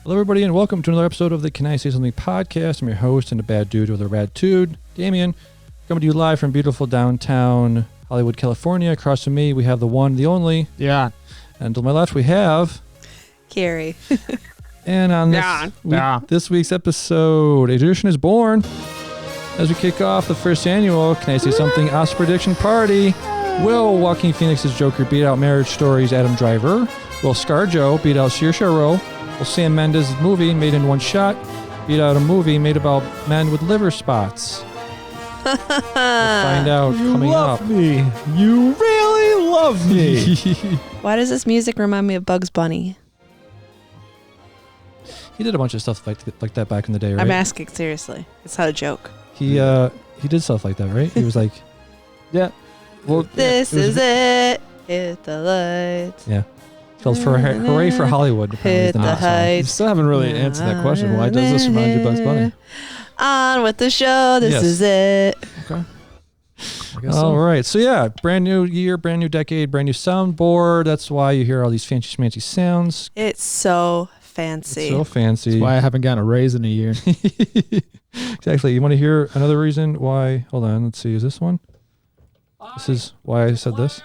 Hello, everybody, and welcome to another episode of the Can I Say Something podcast. I'm your host and a bad dude with a rad tude, Damian, coming to you live from beautiful downtown Hollywood, California. Across from me, we have the one, the only. Yeah. And to my left, we have Carrie. And on this week's episode, a tradition is born. As we kick off the first annual Can I Say Something Oscar prediction party, will Joaquin Phoenix's Joker beat out Marriage Story's Adam Driver? Will ScarJo beat out Saoirse Ronan? Will Sam Mendes' movie Made in One Shot beat out a movie made about men with liver spots? We'll find out coming up. Me. You really love me. Why does this music remind me of Bugs Bunny? He did a bunch of stuff like that back in the day, right? I'm asking seriously. It's not a joke. He did stuff like that, right? He was like, Yeah. Well, This is it. Hit the lights. yeah. It's called Hooray for Hollywood. apparently, is Hit the the name of the song. you heights. still haven't really answered that question. Why does this remind you of Bugs Bunny? On with the show. This Yes. is it. Okay. I guess All right. So, yeah, brand new year, brand new decade, brand new soundboard. That's why you hear all these fancy schmancy sounds. It's so It's fancy. so fancy. That's why I haven't gotten a raise in a year. Exactly. You want to hear another reason why? Hold on. Let's see. Is this one? This is why I said this.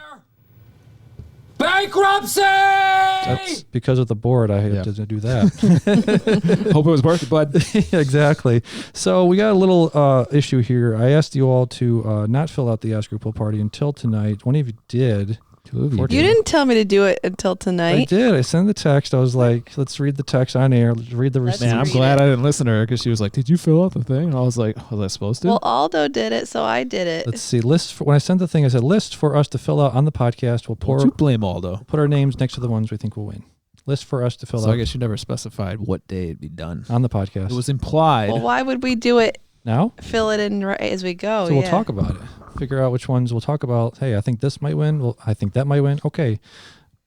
Bankruptcy! That's because of the board. I had to do that. Hope it was worth it, bud. Exactly. So we got a little issue here. I asked you all to not fill out the Oscar pool party until tonight. One of you did. Two of you. You didn't tell me to do it until I tonight. did. I sent the text. I was like, let's read the text on air. Let's read the receipt. Man, I'm read glad it. I didn't listen to her because she was like, "Did you fill out the thing?" And I was like, "Was I supposed to?" Well, Aldo did it, so I did it. Let's see. When I sent the thing, I said list for us to fill out on the podcast. We'll Don't you blame Aldo. put our names next to the ones we think will win. List for us to fill So out I guess you never specified what day it'd be done. on the podcast. It was implied. Well, why would we do it? Now? Fill it in right as we go. So we'll yeah. talk about it. Figure out which ones we'll talk about. Hey, I think this might win. Well, I think that might win. Okay.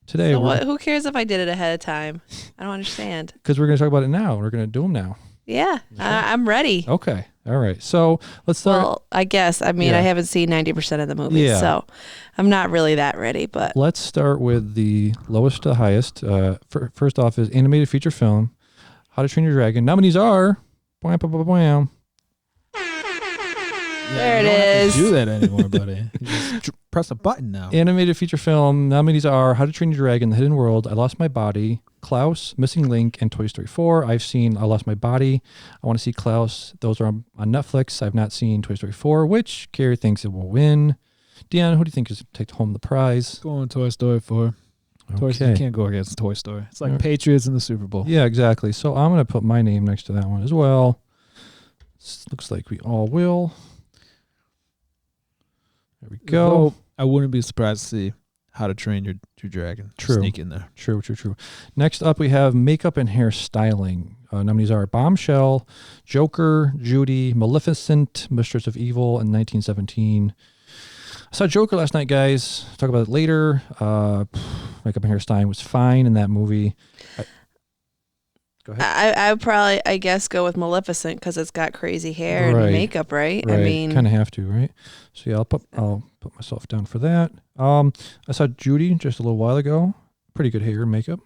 Today, So what, who cares if I did it ahead of time? I don't understand. because we're going to talk about it now. We're going to do them now. Yeah, I'm ready. Okay. All right. So let's start. Well, I guess. I mean, Yeah. I haven't seen 90% of the movies, Yeah. so I'm not really that ready. But Let's start with the lowest to highest. First off is animated feature film, How to Train Your Dragon. Nominees are bwam, bwam, bwam, bwam. There you it don't have is. to do that anymore, buddy. You just press a button now. Animated feature film nominees are How to Train Your Dragon, The Hidden World, I Lost My Body, Klaus, Missing Link, and Toy Story 4. I've seen I Lost My Body. I want to see Klaus. Those are on Netflix. I've not seen Toy Story 4, which Carrie thinks it will win. Dion, who do you think is take home the prize? Going Toy Story 4. Toy Story, you can't go against Toy Story. It's like Patriots in the Super Bowl. Yeah, exactly. So I'm going to put my name next to that one as well. Looks like we all will. There we go. Though I wouldn't be surprised to see How to Train Your Dragon True. sneak in there. True. Next up, we have makeup and hairstyling. Nominees are Bombshell, Joker, Judy, Maleficent, Mistress of Evil, and 1917. I saw Joker last night, guys. Talk about it later. Makeup and hairstyling was fine in that movie. Go ahead. I would probably, I guess, go with Maleficent because it's got crazy hair Right. and makeup, right? I mean, kind of have to, right? So yeah, I'll put myself down for that. I saw Judy just a little while ago. Pretty good hair and makeup.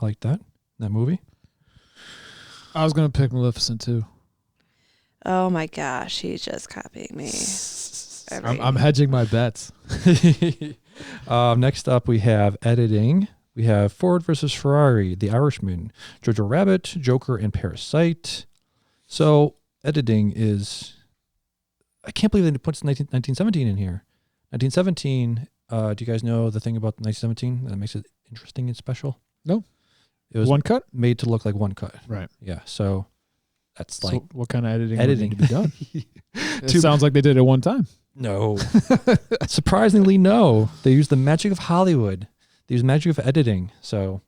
I like that movie. I was going to pick Maleficent too. oh my gosh, he's just copying me. I'm hedging my bets. Next up, we have editing. We have Ford versus Ferrari, The Irishman, Jojo Rabbit, Joker, and Parasite. So editing is, I can't believe that it puts 1917 in here. 1917, do you guys know the thing about 1917 that makes it interesting and special? No. It was One cut? made to look like one cut. Right. Yeah, so that's like So what kind of editing editing would need to be done? It sounds like they did it one time. No. Surprisingly, no. They use the magic of Hollywood. They use magic of editing. So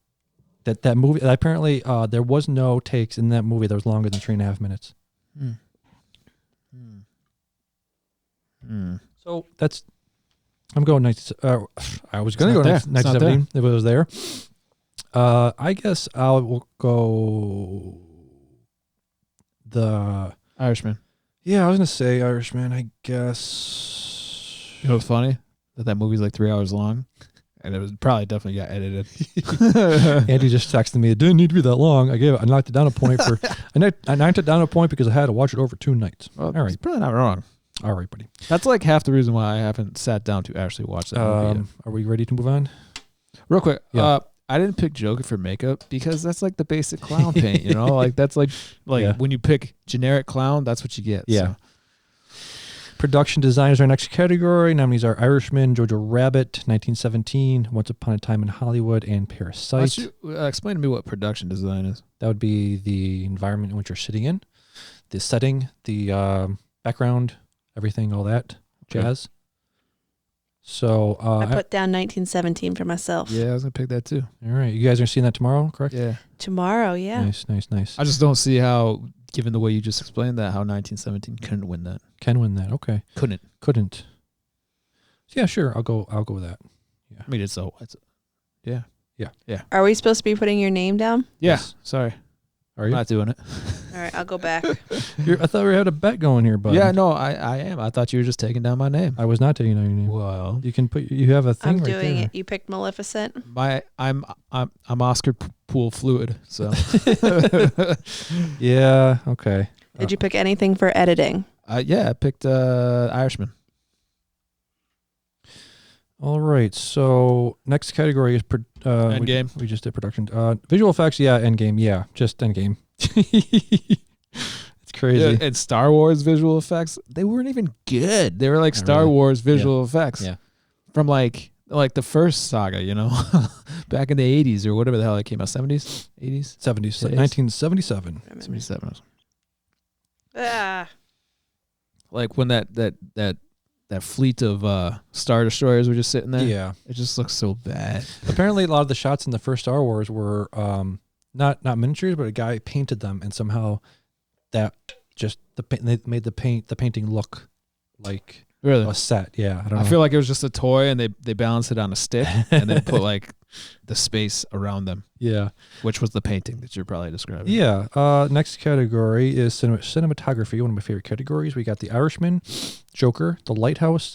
that movie, apparently there was no takes in that movie that was longer than 3.5 minutes. So that's, I'm going, I was going to go 1917 if it was there. I guess I will go the Irishman. Yeah, I was going to say Irishman, I guess. You know what's funny? That movie's like 3 hours long. And it was probably definitely got edited. Andy just texted me. It didn't need to be that long. I knocked it down a point for. I knocked it down a point because I had to watch it over 2 nights. Well, all right, he's probably not wrong. All right, buddy. That's like half the reason why I haven't sat down to actually watch that movie yet. Are we ready to move on? Real quick. Yeah. I didn't pick Joker for makeup because that's like the basic clown paint, you know? Like that's like when you pick generic clown, that's what you get. Yeah. So. Production design is our next category. Nominees are Irishman, Jojo Rabbit, 1917, Once Upon a Time in Hollywood, and Parasite. Explain to me what production design is. That would be the environment in which you're sitting in, the setting, the background, everything, all that jazz. So I put down 1917 for myself. Yeah, I was gonna pick that too. All right, you guys are seeing that tomorrow, correct? Yeah, tomorrow. Yeah. Nice. I just don't see how, given the way you just explained that, how 1917 couldn't win that. Can win that. Okay. Couldn't. Yeah, sure. I'll go with that. Yeah. I mean, it's yeah. Are we supposed to be putting your name down? Yeah. Yes. Sorry. Are you? I'm not doing it. All right, I'll go back. I thought we had a bet going here, but yeah, no, I am. I thought you were just taking down my name. I was not taking down your name. Well, you can you have a thing I'm right doing there. it. You picked Maleficent. I'm Oscar pool fluid. So Yeah. Okay. Did you pick anything for editing? yeah, I picked Irishman. All right. So next category is Endgame. We just did production. Visual effects. Yeah. Endgame. Yeah. Just Endgame. It's crazy. Yeah, and Star Wars visual effects, they weren't even good. They were like Star Wars visual effects. Yeah. From like the first saga, you know, back in the 80s or whatever the hell it came out, 70s, 80s, 70s, It is. 1977. 77. Ah. Like when that fleet of Star Destroyers were just sitting there. Yeah. It just looks so bad. Apparently, a lot of the shots in the first Star Wars were not miniatures, but a guy painted them, and somehow that just they made the painting look like Really? a set. Yeah, I don't know. I feel like it was just a toy, and they balanced it on a stick, and then put like the space around them. Yeah, which was the painting that you're probably describing. Yeah. Next category is cinematography. One of my favorite categories. We got The Irishman, Joker, The Lighthouse,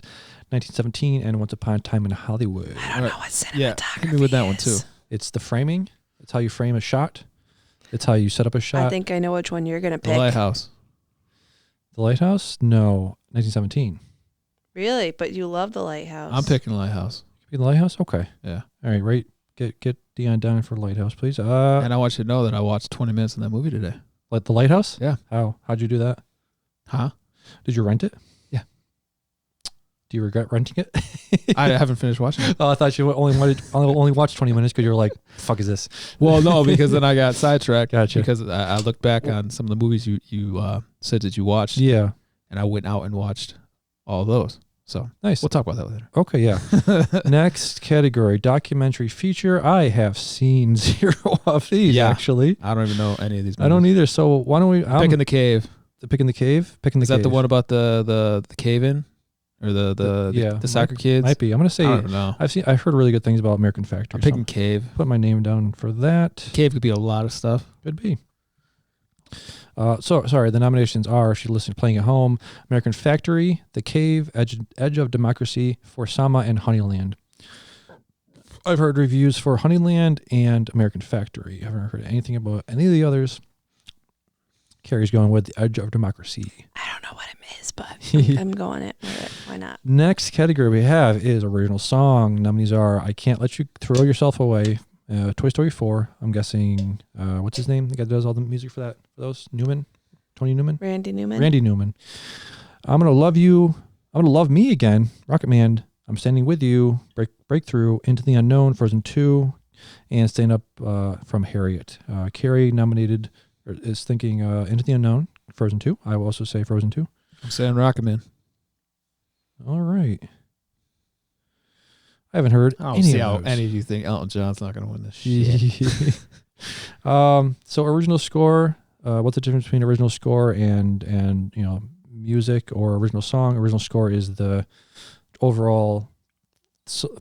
1917, and Once Upon a Time in Hollywood. I don't know what cinematography Yeah, hit me with that one too. It's the framing. It's how you frame a shot. It's how you set up a shot. I think I know which one you're gonna pick. The Lighthouse. The Lighthouse? No, 1917. Really? But you love The Lighthouse. I'm picking Lighthouse. The Lighthouse? Okay. Yeah. All right, right. Get Dion down for Lighthouse, please. And I want you to know that I watched 20 minutes of that movie today. Like The Lighthouse? Yeah. How'd you do that? Huh? Did you rent it? Yeah. Do you regret renting it? I haven't finished watching it. Oh, I thought you only watched 20 minutes because you were like, "The fuck is this?" Well, no, because then I got sidetracked. Gotcha. Because I looked back on some of the movies you said that you watched. Yeah. And I went out and watched all of those. So nice. We'll talk about that later. Okay, yeah. Next category, documentary feature. I have seen 0 of these, actually. I don't even know any of these movies. I don't either. So why don't we... Picking the Cave. Picking the Cave? Picking the Is Cave. that the one about the cave-in? Or the soccer kids? Might be. I'm going to say... I don't know. I've heard really good things about American Factory. I'm picking Cave. Put my name down for that. Cave could be a lot of stuff. Could be. Sorry, the nominations are, if you're listening, playing at home, American Factory, The Cave, Edge of Democracy, For Sama, and Honeyland. I've heard reviews for Honeyland and American Factory. I haven't heard anything about any of the others. Carrie's going with The Edge of Democracy. I don't know what it is, but I'm going it with it. Why not? Next category we have is Original Song. Nominees are I Can't Let You Throw Yourself Away, Toy Story 4. I'm guessing, what's his name? The guy that does all the music for that. For those? Newman? Tony Newman? Randy Newman. Randy Newman. I'm Gonna Love You. I'm Gonna Love Me Again. Rocket Man. I'm Standing With You. Breakthrough. Into the Unknown. Frozen 2. And Stand Up from Harriet. Carrie nominated, or is thinking Into the Unknown. Frozen 2. I will also say Frozen 2. I'm saying Rocket Man. All right. I haven't heard I don't any see of how those. any of you think Elton John's not going to win this shit. So original score, what's the difference between original score and music or original song? Original score is the overall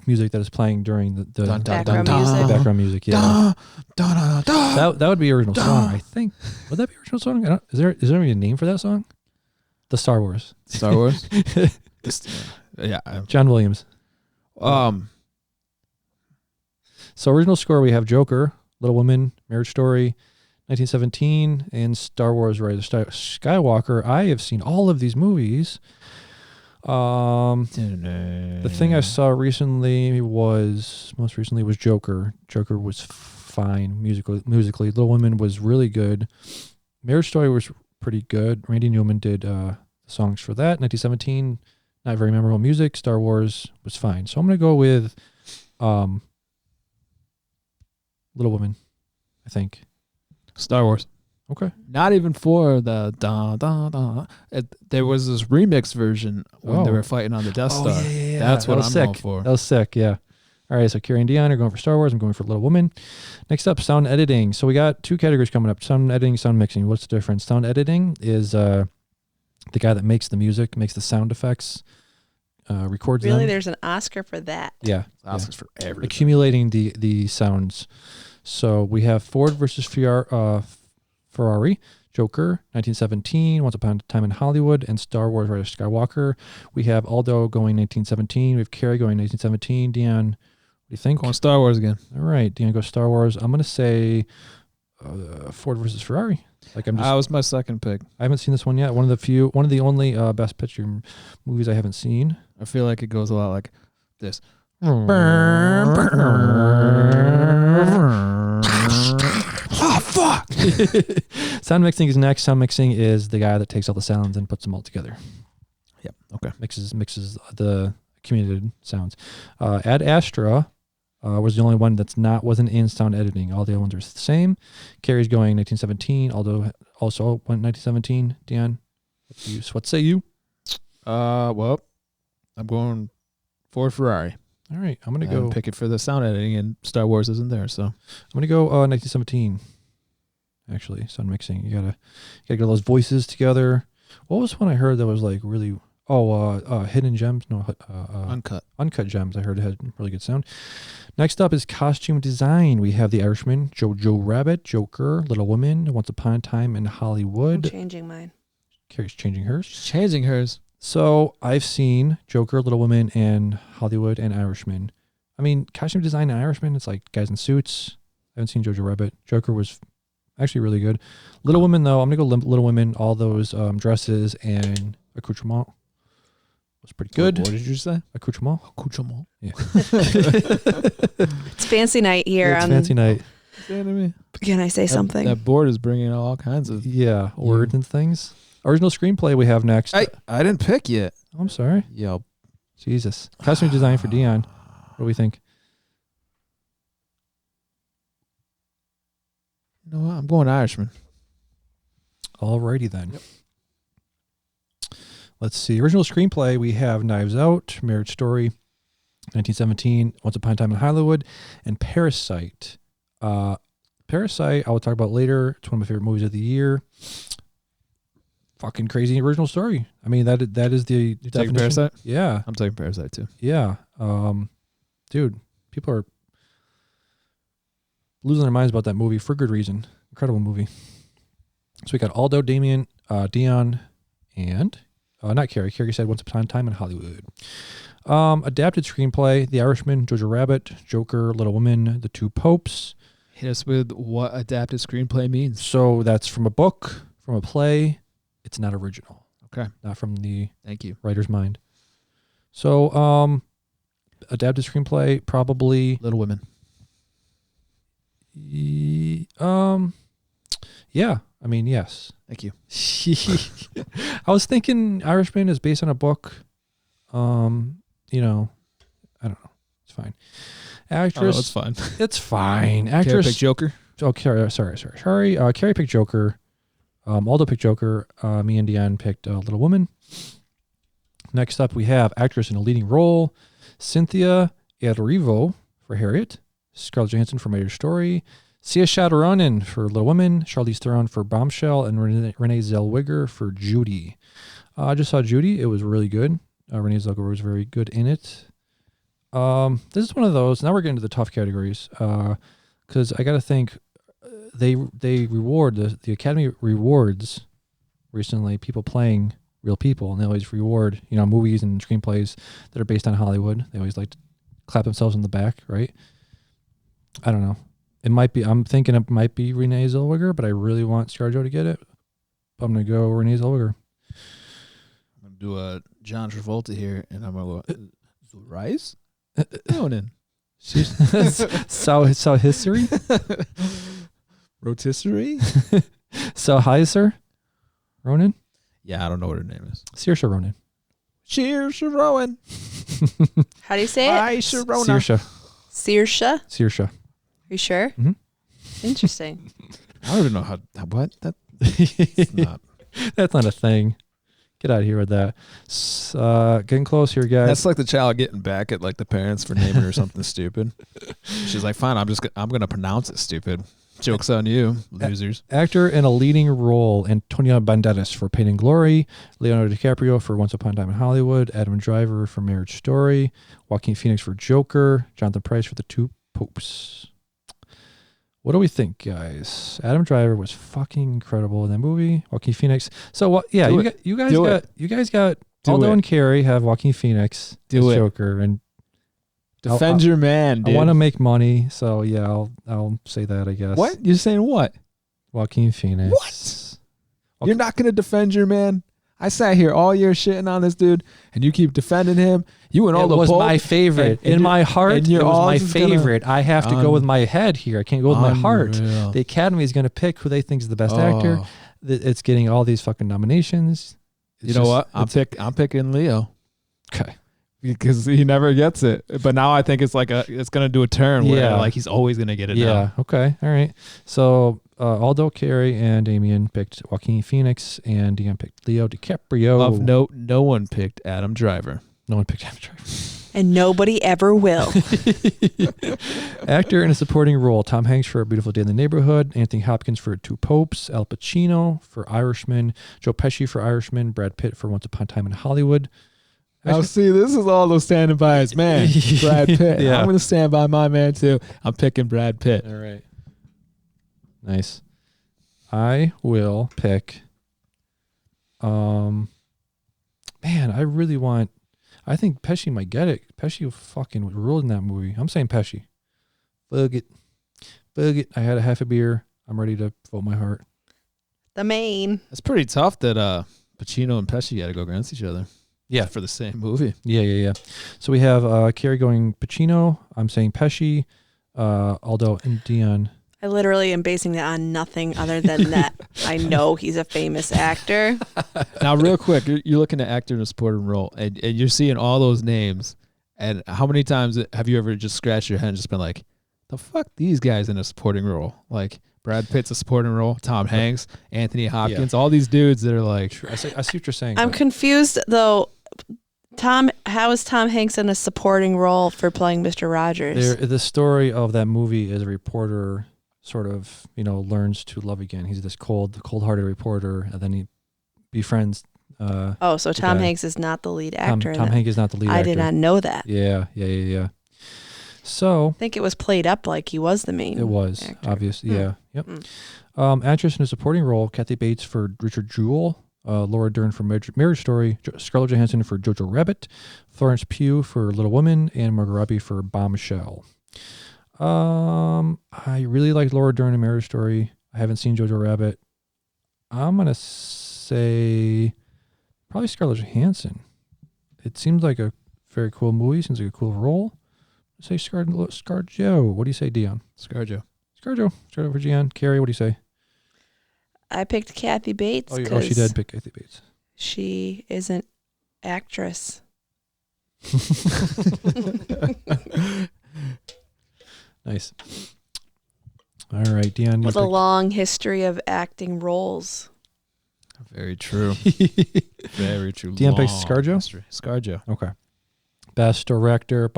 music that is playing during the background music. Yeah. That would be original song, I think. Would that be original song? Is there a name for that song? The Star Wars. Star Wars? Yeah. John Williams. So original score, we have Joker, Little Women, Marriage Story, 1917, and Star Wars Rise of Skywalker. I have seen all of these movies. The thing I saw most recently was Joker. Joker was fine musically. Little Women was really good. Marriage Story was pretty good. Randy Newman did the songs for that. 1917, not very memorable music. Star Wars was fine. So I'm going to go with Little Women, I think. Star Wars. Okay. Not even for the da da da. There was this remix version when they were fighting on the Death Star. Yeah. That's what I'm sick. going for. That was sick, yeah. All right, so Carrie and Dion are going for Star Wars. I'm going for Little Woman. Next up, sound editing. So we got 2 categories coming up. Sound editing, sound mixing. What's the difference? Sound editing is the guy that makes the music, makes the sound effects, records them. Really, there's an Oscar for that. Yeah. Oscars for everything. Accumulating the sounds. So we have Ford versus Ferrari, Joker, 1917, Once Upon a Time in Hollywood, and Star Wars Rise of Skywalker. We have Aldo going 1917. We have Carrie going 1917. Dion, what do you think? Going Star Wars again. All right, Dion goes Star Wars. I'm going to say Ford versus Ferrari. That was my second pick. I haven't seen this one yet. One of the only Best Picture movies I haven't seen. I feel like it goes a lot like this. Oh, fuck! Sound mixing is next. Sound mixing is the guy that takes all the sounds and puts them all together. Yep. Okay. Mixes the accumulated sounds. Ad Astra was the only one wasn't in sound editing. All the other ones are the same. Carrie's going 1917, although also went 1917. Dion, what say you? Well, I'm going Ford Ferrari. All right, I'm gonna go pick it for the sound editing, and Star Wars isn't there, so I'm gonna go 1917. Actually, sound mixing. You gotta get those voices together. What was one I heard that was like really? Hidden Gems. No, Uncut Gems. I heard it had really good sound. Next up is costume design. We have The Irishman, Jojo Rabbit, Joker, Little Women, Once Upon a Time in Hollywood. I'm changing mine. Carrie's changing hers. She's changing hers. So I've seen Joker, Little Women, and Hollywood, and Irishman. I mean, costume design and Irishman, it's like guys in suits. I haven't seen Jojo Rabbit. Joker was actually really good. Little Women, though, I'm going to go Little Women. All those dresses and accoutrement was pretty good. What did you say? Accoutrement. Accoutrement. Yeah. It's fancy night here. It's fancy night. Can I say something? That board is bringing all kinds of words and things. Original screenplay we have next. I didn't pick yet. Oh, I'm sorry. Yo. Jesus. Costume design for Dion. What do we think? You know what? I'm going Irishman. Alrighty then. Yep. Let's see. Original screenplay, we have Knives Out, Marriage Story, 1917, Once Upon a Time in Hollywood, and Parasite. Parasite, I will talk about later. It's one of my favorite movies of the year. Fucking crazy original story. I mean, that is the definition. Parasite? Yeah. I'm taking Parasite too. Yeah. Dude, people are losing their minds about that movie for good reason. Incredible movie. So we got Aldo, Damian, Dion, and not Carrie. Carrie said Once Upon a Time in Hollywood. Adapted screenplay: The Irishman, Jojo Rabbit, Joker, Little Women, The Two Popes. Hit us with what adapted screenplay means. So that's from a book, from a play. It's not original. Okay. Not from the Thank you. writer's mind. So adapted screenplay, probably Little Women. Yeah. I mean, yes. Thank you. I was thinking Irishman is based on a book. You know, I don't know. It's fine. Actress. Oh, it's fine. It's fine. Carrie Actress. picked Joker. Oh, Carrie. Sorry. Carrie picked Joker. Aldo picked Joker. Me and Dion picked Little Woman. Next up, we have actress in a leading role: Cynthia Erivo for Harriet, Scarlett Johansson for Marriage Story, Saoirse Ronan for Little Women, Charlize Theron for Bombshell, and Renee Zellweger for Judy. I just saw Judy. It was really good. Renee Zellweger was very good in it. This is one of those. Now we're getting to the tough categories because I got to think. They reward the Academy rewards recently people playing real people, and they always reward movies and screenplays that are based on Hollywood. They always like to clap themselves in the back, right? I don't know. It might be. I'm thinking it might be Renee Zellweger, but I really want ScarJo to get it. I'm gonna go Renee Zellweger. I'm gonna do a John Travolta here, and I'm gonna go Rice. Ronan. So history. Rotisserie. So Heiser. Ronan. Yeah, I don't know what her name is. Saoirse Ronan. Saoirse Ronan. How do you say it? Saoirse Ronan. Saoirse? Saoirse. Are you sure? Mm-hmm. Interesting. I don't even know how what that's not. That's not a thing. Get out of here with that. Getting close here, guys. That's like the child getting back at like the parents for naming her something stupid. She's like, fine, I'm gonna pronounce it stupid. Joke's on you, losers. Actor in a leading role: Antonio Banderas for Pain and Glory, Leonardo DiCaprio for Once Upon a Time in Hollywood, Adam Driver for Marriage Story, Joaquin Phoenix for Joker, Jonathan Pryce for The Two Popes. What do we think, guys? Adam Driver was fucking incredible in that movie. Joaquin Phoenix. So what? Yeah, you guys got Aldo and Carrie have Joaquin Phoenix as Joker, and defend your man, dude. I want to make money, so yeah, I'll say that, I guess. What? You're saying what? Joaquin Phoenix. What? You're not gonna defend your man? I sat here all year shitting on this dude, and you keep defending him. You and all the was my favorite. In my heart, it was my favorite. I have to go with my head here. I can't go with my heart. The Academy is going to pick who they think is the best actor. It's getting all these fucking nominations. You know what? I'm picking Leo. Okay. Because he never gets it. But now I think it's like it's going to do a turn where like he's always going to get it now. Okay. All right. So Aldo, Carrie, and Damian picked Joaquin Phoenix, and Dion picked Leo DiCaprio. Of note, no one picked Adam Driver. No one picked Adam Driver. And nobody ever will. Actor in a supporting role: Tom Hanks for A Beautiful Day in the Neighborhood, Anthony Hopkins for Two Popes, Al Pacino for Irishman, Joe Pesci for Irishman, Brad Pitt for Once Upon a Time in Hollywood. Now, see, this is all those standing by his man, Brad Pitt. Yeah. I'm going to stand by my man, too. I'm picking Brad Pitt. All right. Nice. I will pick... Man, I think Pesci might get it. Pesci fucking ruled in that movie. I'm saying Pesci. Bug it. I had a half a beer. I'm ready to vote my heart. The main. It's pretty tough that Pacino and Pesci had to go against each other. Yeah. For the same movie. Yeah. So we have Carrie going Pacino. I'm saying Pesci, Aldo, and Dion. I literally am basing that on nothing other than that I know he's a famous actor. Now, real quick, you're looking at actor in a supporting role, and you're seeing all those names. And how many times have you ever just scratched your head and just been like, the fuck these guys in a supporting role? Like, Brad Pitt's a supporting role, Tom Hanks, Anthony Hopkins, all these dudes that are like... I see what you're saying. I'm confused, though. How is Tom Hanks in a supporting role for playing Mr. Rogers? The story of that movie is a reporter sort of, learns to love again. He's this cold-hearted reporter, and then he befriends... so Tom Hanks is not the lead actor. Tom Hanks is not the lead actor. I did not know that. Yeah. So... I think it was played up like he was the main It was, actor. obviously, yeah. Yep. Actress in a supporting role: Kathy Bates for Richard Jewell, Laura Dern for Marriage Story, Scarlett Johansson for Jojo Rabbit, Florence Pugh for Little Women, and Margot Robbie for Bombshell. I really like Laura Dern in Marriage Story. I haven't seen Jojo Rabbit. I'm going to say probably Scarlett Johansson. It seems like a very cool movie. Seems like a cool role. Say ScarJo. What do you say, Dion? ScarJo for Dion. Carrie, what do you say? I picked Kathy Bates. Oh, she did pick Kathy Bates. She is an actress. Nice. All right, Dion. With a long history of acting roles. Very true. Very true. Dion picks ScarJo? ScarJo. Okay. Best director.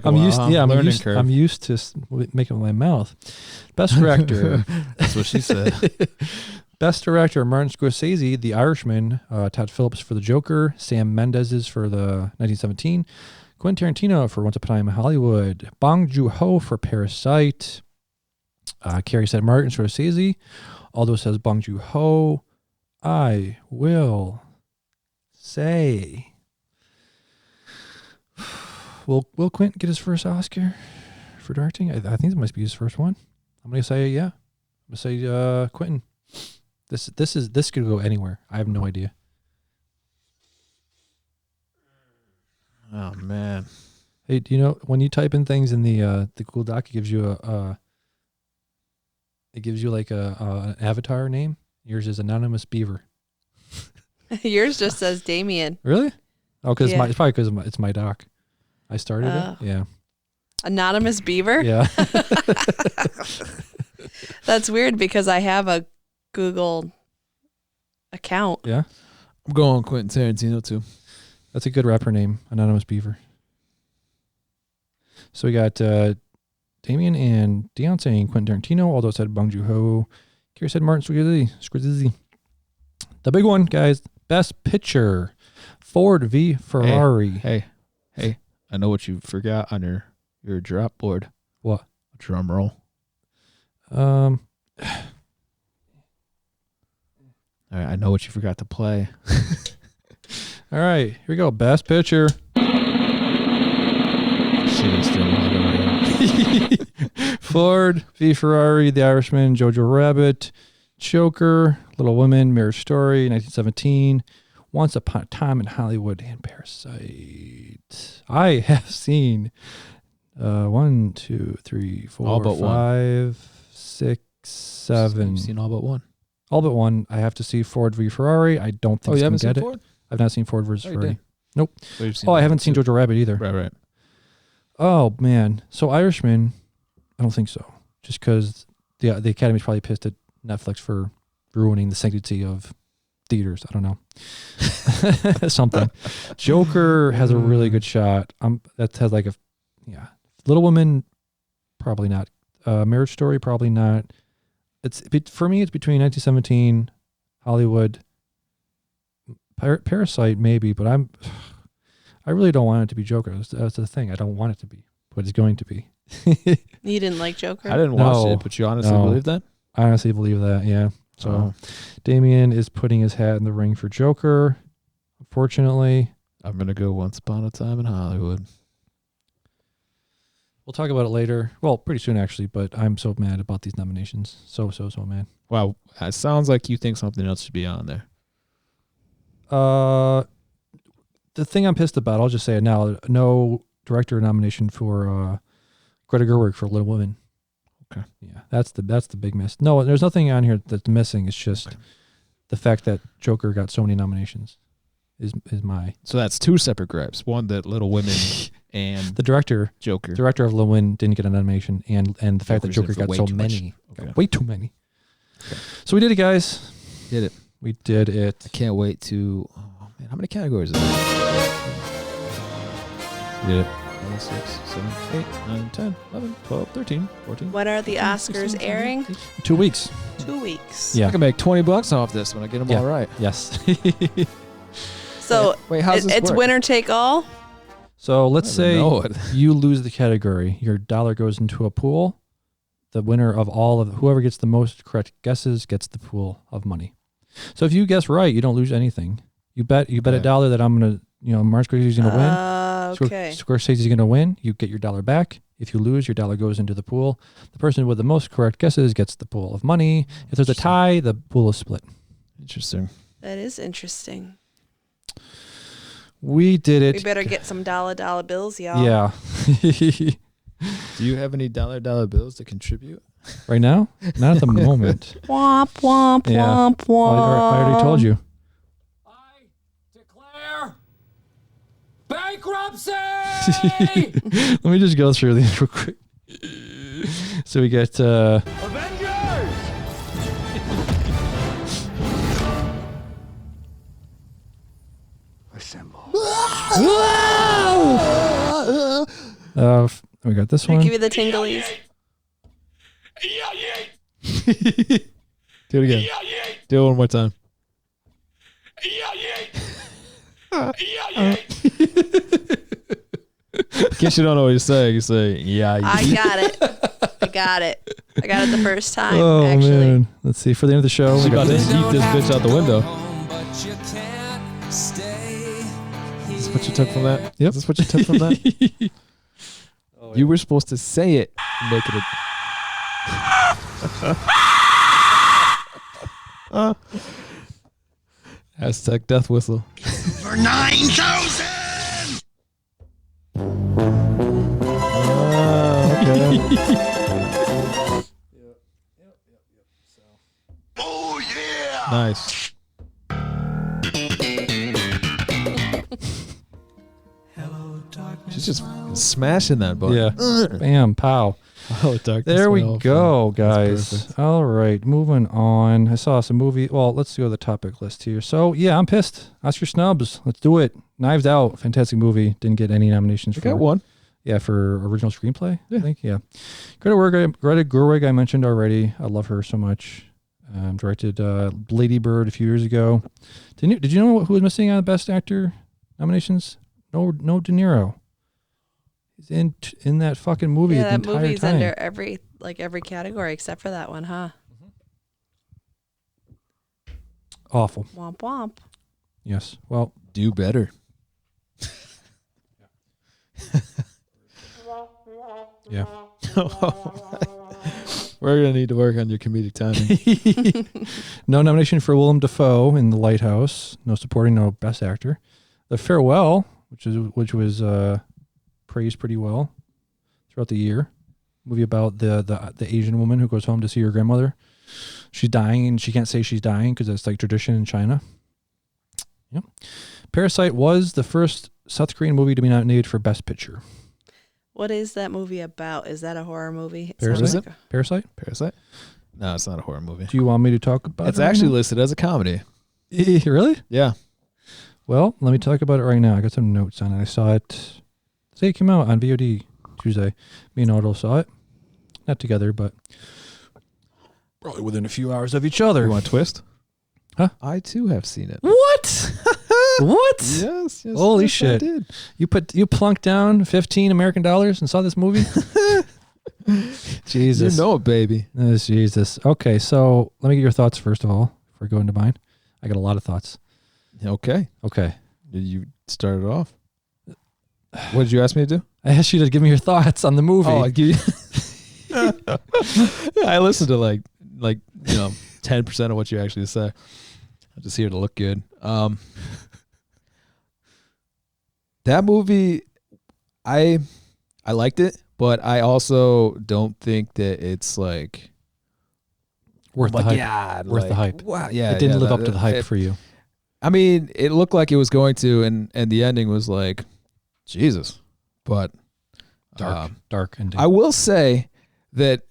I'm used to making it with my mouth. Best director. That's what she said. Best director: Martin Scorsese, The Irishman, Todd Phillips for The Joker, Sam Mendes for the 1917, Quentin Tarantino for Once Upon a Time in Hollywood, Bong Joon-ho for Parasite. Carrie said Martin Scorsese. Aldo says Bong Joon-ho. I will say Will Quentin get his first Oscar for directing? I think it must be his first one. I'm gonna say yeah. I'm gonna say Quentin. This could go anywhere. I have no idea. Oh man. Hey, do you know when you type in things in the Google Doc, it gives you like an avatar name. Yours is Anonymous Beaver. Yours just says Damian. Really? Oh, because Yeah. it's probably because it's my doc. I started it. Yeah. Anonymous Beaver? Yeah. That's weird because I have a Google account. Yeah. I'm going Quentin Tarantino too. That's a good rapper name, Anonymous Beaver. So we got Damian and Dion saying Quentin Tarantino. Aldo said Bong Joon-ho. Carrie said Martin Scorsese. The big one, guys. Best Picture. Ford v. Ferrari. Hey. I know what you forgot on your drop board. What? Drum roll. All right, I know what you forgot to play. right, here we go. Best Picture. Ford v. Ferrari, The Irishman, Jojo Rabbit, Joker, Little Women, Marriage Story, 1917, Once Upon a Time in Hollywood, and Parasite. I have seen 1, 2, 3, 4, 5, 6, 7. You've seen all but one. All but one. I have to see Ford v. Ferrari. I don't think you I can haven't seen get it. Ford? I've not seen Ford versus Ferrari. Did. Nope. So I haven't seen Jojo Rabbit either. Right. Oh man, so Irishman, I don't think so. Just because the Academy's probably pissed at Netflix for ruining the sanctity of theaters. I don't know. Something. Joker has a really good shot. That has like Little Women, probably not. Marriage Story, probably not. For me, it's between 1917, Hollywood, Parasite, maybe, but I really don't want it to be Joker. That's the thing. I don't want it to be, but it's going to be. You didn't like Joker? I didn't watch it, but you honestly believe that? I honestly believe that, yeah. So Damian is putting his hat in the ring for Joker. Unfortunately, I'm going to go Once Upon a Time in Hollywood. we'll talk about it later. Well, pretty soon, actually, but I'm so mad about these nominations. So mad. Wow. It sounds like you think something else should be on there. The thing I'm pissed about, I'll just say it now, no director nomination for Greta Gerwig for Little Women. Okay. Yeah, that's the big miss. No, there's nothing on here that's missing. It's just the fact that Joker got so many nominations is my... So that's two separate gripes. One, that Little Women and the director of Little Women didn't get a nomination, and the fact that Joker got so many. Okay. Way too many. Okay. So we did it, guys. Did it. We did it. I can't wait to... Oh, man, how many categories is there? We did it. 6, 7, 8, 9, 10, 11, 12, 13, 14. When are the Oscars 16, airing? 2 weeks. 2 weeks. Yeah. I can make $20 off this when I get them all right. Yes. So wait, how's this it's work? winner take all? So let's say know it. you lose the category. Your dollar goes into a pool. The winner of whoever gets the most correct guesses gets the pool of money. So if you guess right, you don't lose anything. You bet $1 that I'm gonna, Martin Scorsese's gonna win. Okay. Scorsese's gonna win. You get your dollar back. If you lose, your dollar goes into the pool. The person with the most correct guesses gets the pool of money. If there's a tie, the pool is split. Interesting. That is interesting. We did it. We better get some dollar bills, y'all. Yeah. Do you have any dollar bills to contribute? Right now? Not at the moment. Womp, womp, Yeah. womp, womp. I already told you. I declare bankruptcy! Let me just go through these real quick. So we get Avengers! Assemble. we got this I'll one. give you the tinglies. Do it again. Do it one more time. In case you don't know what you're saying, you say, yeah. I got it. I got it the first time, Oh actually. man. Let's see. For the end of the show, She's we about got to eat this bitch out the window. But you can't stay here. this what you took from that? Yep. Is this what you took from that? You were supposed to say it, make it a hashtag death whistle. For 9,000! Okay. Oh, yeah! Nice. She's just smashing that button. Yeah. Bam, pow. Oh, darkness. There we will go, fall. That's guys. perfect. All right, moving on. I saw some movie. Well, let's go to the topic list here. So, yeah, I'm pissed. Oscar snubs. Let's do it. Knives Out. Fantastic movie. Didn't get any nominations I for got one. Yeah, for original screenplay, Yeah. I think. Yeah. Greta Gerwig, I mentioned already. I love her so much. Directed Lady Bird a few years ago. Did you know who was missing on the Best Actor nominations? No De Niro. He's in that fucking movie Yeah, the that entire movie's time. under every category except for that one, huh? Awful. Womp womp. Yes. Well, Do better. yeah. We're gonna need to work on your comedic timing. No nomination for Willem Dafoe in The Lighthouse. No supporting, no Best Actor. The Farewell, which was praised pretty well throughout the year. Movie about the Asian woman who goes home to see her grandmother. She's dying and she can't say she's dying because it's like tradition in China. Yep. Parasite was the first South Korean movie to be nominated for Best Picture. What is that movie about? Is that a horror movie? Parasite? sounds like Parasite? Parasite? No, it's not a horror movie. Do you want me to talk about It's it? actually listed as a comedy. Really? Yeah. Well, let me talk about it right now. I got some notes on it. I saw it. Say it came out on VOD Tuesday. Me and Otto saw it. Not together, but probably within a few hours of each other. You want a twist? Huh? I too have seen it. What? What? Yes. Holy yes, shit. I did. You plunked down $15 American and saw this movie? Jesus. You know it, baby. Oh, Jesus. Okay, so let me get your thoughts first of all before I go into mine. I got a lot of thoughts. Okay. Okay. You started off. What did you ask me to do? I asked you to give me your thoughts on the movie. Oh, I give you. I listened to like 10% of what you actually say. I'm just here to look good. That movie, I liked it, but I also don't think that it's like worth the hype. God, Worth the hype. Wow, yeah, It didn't live up to the hype for you. I mean, it looked like it was going to, and the ending was like, Jesus. But Dark ending. I will say that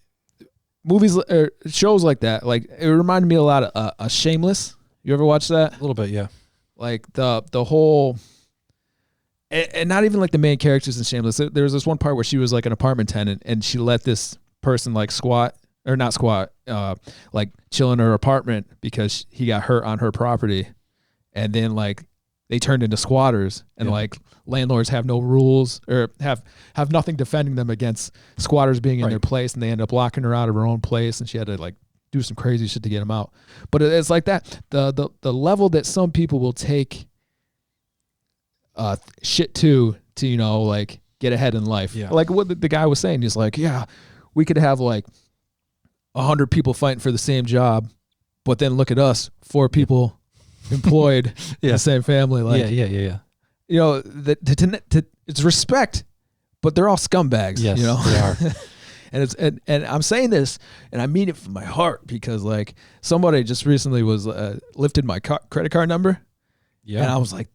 movies or shows like that, like it reminded me a lot of a Shameless. You ever watch that? A little bit, yeah. Like the whole, and not even like the main characters in Shameless. There was this one part where she was like an apartment tenant, and she let this person like like chill in her apartment because he got hurt on her property, and then like they turned into squatters, and like landlords have no rules or have nothing defending them against squatters being in their place, and they end up locking her out of her own place, and she had to like do some crazy shit to get them out. But it's like that. The level that some people will take shit to like get ahead in life. Yeah. Like what the guy was saying, he's like, yeah, we could have like 100 people fighting for the same job, but then look at us, 4 people employed in the same family. Like, yeah. you know, it's respect, but they're all scumbags. Yes, you know, they are. and I'm saying this, and I mean it from my heart, because like somebody just recently was lifted my credit card number, and I was like,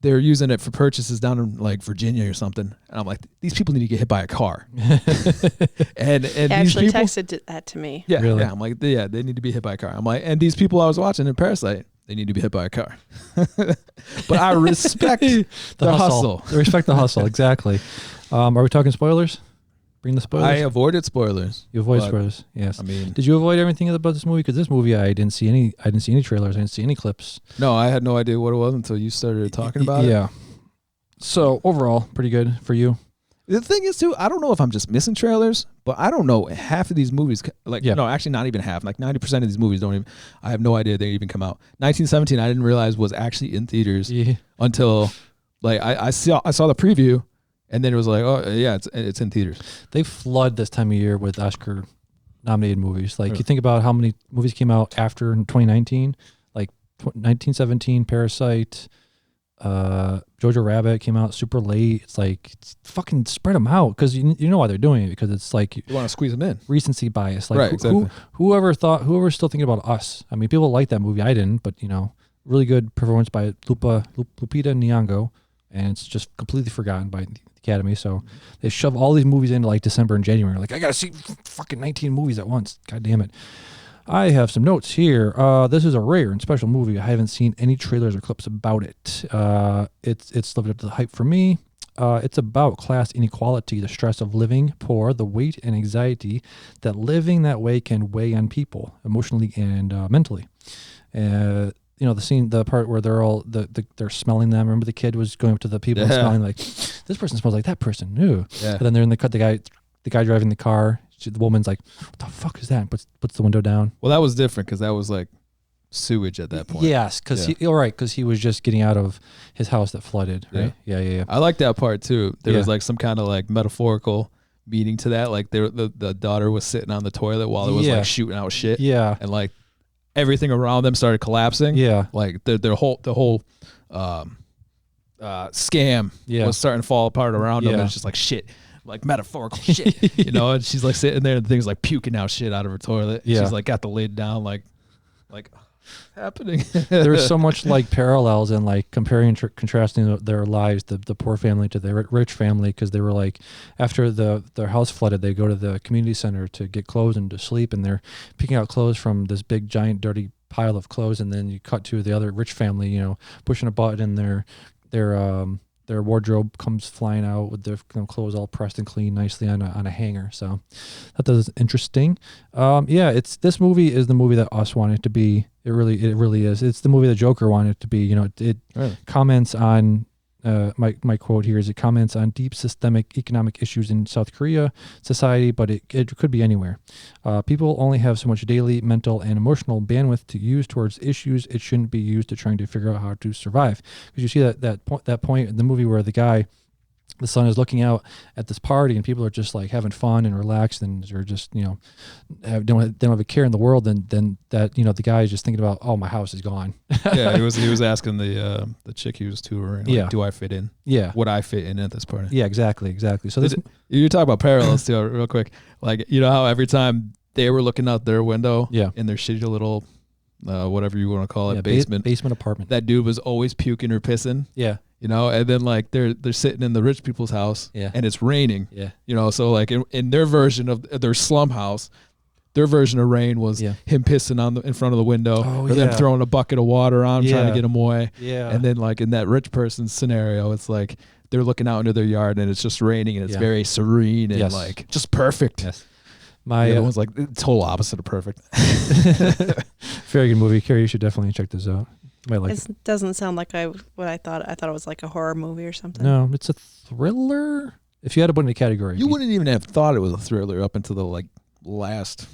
they're using it for purchases down in like Virginia or something, and I'm like, these people need to get hit by a car. and He these actually people, texted that to me. yeah, Really? yeah, I'm like, yeah, they need to be hit by a car. I'm like, and these people I was watching in Parasite, they need to be hit by a car. But I respect the hustle. I respect the hustle, exactly. Are we talking spoilers? Bring the spoilers? I avoided spoilers. You avoid but, spoilers, yes. I mean, Did you avoid everything about this movie? Because this movie, I didn't see any trailers. I didn't see any clips. no, I had no idea what it was until you started talking about it. Yeah. So overall, pretty good for you. The thing is, too, I don't know if I'm just missing trailers, but I don't know half of these movies. Like, Yeah. no, actually, not even half. Like 90% of these movies don't even. I have no idea they even come out. 1917, I didn't realize was actually in theaters Yeah. until Like I saw the preview, and then it was like, oh yeah, it's in theaters. They flood this time of year with Oscar nominated movies. Like you think about how many movies came out after in 2019, like 1917, Parasite, Jojo Rabbit came out super late. It's like fucking spread them out because you know why they're doing it, because it's like You want to squeeze them in. recency bias. Like Right, exactly. whoever's still thinking about Us. I mean, people like that movie. I didn't, but really good performance by Lupita Nyong'o, and it's just completely forgotten by the Academy. So they shove all these movies into like December and January. Like, I gotta see fucking 19 movies at once. God damn it. I have some notes here. This is a rare and special movie. I haven't seen any trailers or clips about it. It's lived up to the hype for me. It's about class inequality, the stress of living poor, the weight and anxiety that living that way can weigh on people emotionally and mentally. The part where they're all they're smelling them. Remember the kid was going up to the people and smelling like, this person smells like that person. Ew. Yeah. And then they're in the guy driving the car. The woman's like, what the fuck is that? And puts the window down. Well, that was different because that was like sewage at that point. Yes, because he was just getting out of his house that flooded. Right? Yeah. I like that part too. There was like some kind of like metaphorical meaning to that. Like the daughter was sitting on the toilet while it was like shooting out shit. Yeah. And like everything around them started collapsing. Yeah. Like the whole scam was starting to fall apart around them. And it's just like shit. Like metaphorical shit, and she's like sitting there and the thing's like puking out shit out of her toilet. Yeah. She's like got the lid down, like happening. There was so much like parallels and like comparing and contrasting their lives, the poor family to the rich family, because they were like, after their house flooded, they go to the community center to get clothes and to sleep, and they're picking out clothes from this big giant dirty pile of clothes, and then you cut to the other rich family, pushing a button and their wardrobe comes flying out with their clothes all pressed and clean nicely on a hanger. So that was interesting. This movie is the movie that Us wanted to be. It really is. It's the movie the Joker wanted it to be. It comments on my quote here is, it comments on deep systemic economic issues in South Korea society, but it could be anywhere. People only have so much daily mental and emotional bandwidth to use towards issues it shouldn't be used to trying to figure out how to survive. Because you see that point in the movie where the son is looking out at this party and people are just like having fun and relaxed and they're just don't have a care in the world. Then that the guy is just thinking about, oh, my house is gone. Yeah, he was asking the chick he was touring, like, do I fit in? Yeah, would I fit in at this party? Yeah, exactly. So you talk about parallels too, real quick. Like how every time they were looking out their window, in their shitty little whatever you want to call it, basement apartment, that dude was always puking or pissing. Yeah. And then like they're sitting in the rich people's house, and it's raining. Yeah. So like in their version of their slum house, their version of rain was him pissing in front of the window, or them throwing a bucket of water on him, trying to get him away. Yeah. And then like in that rich person's scenario, it's like they're looking out into their yard and it's just raining and it's very serene and like just perfect. Yes. The other one's like total opposite of perfect. Very good movie, Carrie. You should definitely check this out. It doesn't sound like what I thought. I thought it was like a horror movie or something. No, it's a thriller. If you had to put in a category, you wouldn't even have thought it was a thriller up until the like last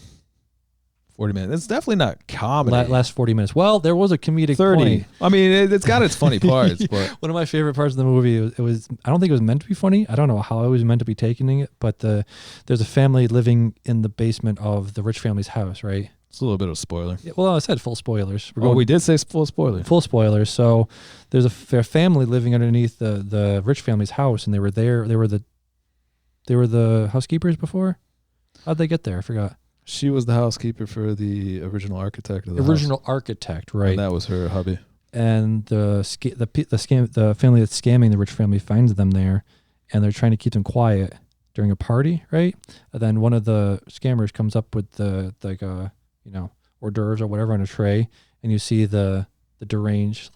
40 minutes. It's definitely not comedy. Last 40 minutes. Well, there was a comedic 30. Point. I mean, it's got its funny parts. But one of my favorite parts of the movie, it was. I don't think it was meant to be funny. I don't know how it was meant to be taking it, but there's a family living in the basement of the rich family's house, right? It's a little bit of a spoiler. Yeah, well, I said full spoilers. We did say full spoilers. Full spoilers. So there's a family living underneath the rich family's house, and they were there. They were the housekeepers before. How'd they get there? I forgot. She was the housekeeper for the original architect of the original house. Architect, right? And that was her hubby. And the family that's scamming the rich family finds them there, and they're trying to keep them quiet during a party, right? And then one of the scammers comes up with hors d'oeuvres or whatever on a tray, and you see the deranged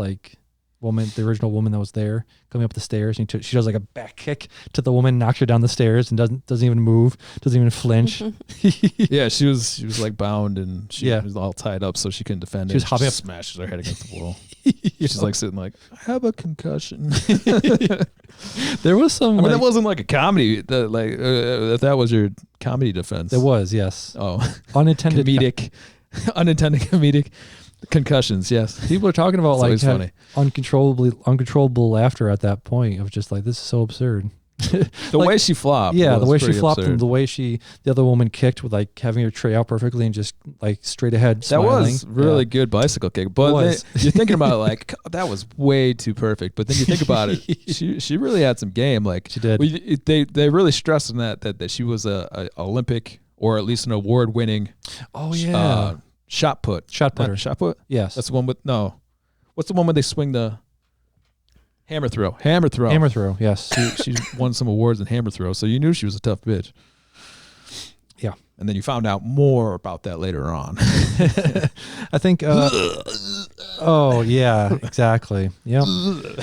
woman, the original woman that was there, coming up the stairs, and she does like a back kick to the woman, knocks her down the stairs, and doesn't even move, doesn't even flinch. Yeah, she was like bound, and she was all tied up, so she couldn't defend it. She was hopping up, smashes her head against the wall. She's like sitting like, I have a concussion. There was some. I mean, that wasn't like a comedy. If that was your comedy defense, it was. Yes. Oh, unintended comedic. Unintended comedic. Concussions, yes. People are talking about It's like funny. uncontrollable laughter at that point of just like, this is so absurd. The way she flopped. Yeah, the was way she pretty flopped absurd. and the way the other woman kicked with like having her tray out perfectly and just like straight ahead That smiling. was really good bicycle kick. But was. you're thinking about it like, that was way too perfect. But then you think about it, she really had some game. Like She did. They really stressed on that she was a Olympic or at least an award winning. Oh yeah. Shot put. Shot putter. Not shot put. Yes. That's the one with What's the one where they swing the hammer throw? Hammer throw. Hammer throw. Yes. She won some awards in hammer throw, so you knew she was a tough bitch. Yeah. And then you found out more about that later on. I think. Oh yeah, exactly. Yep.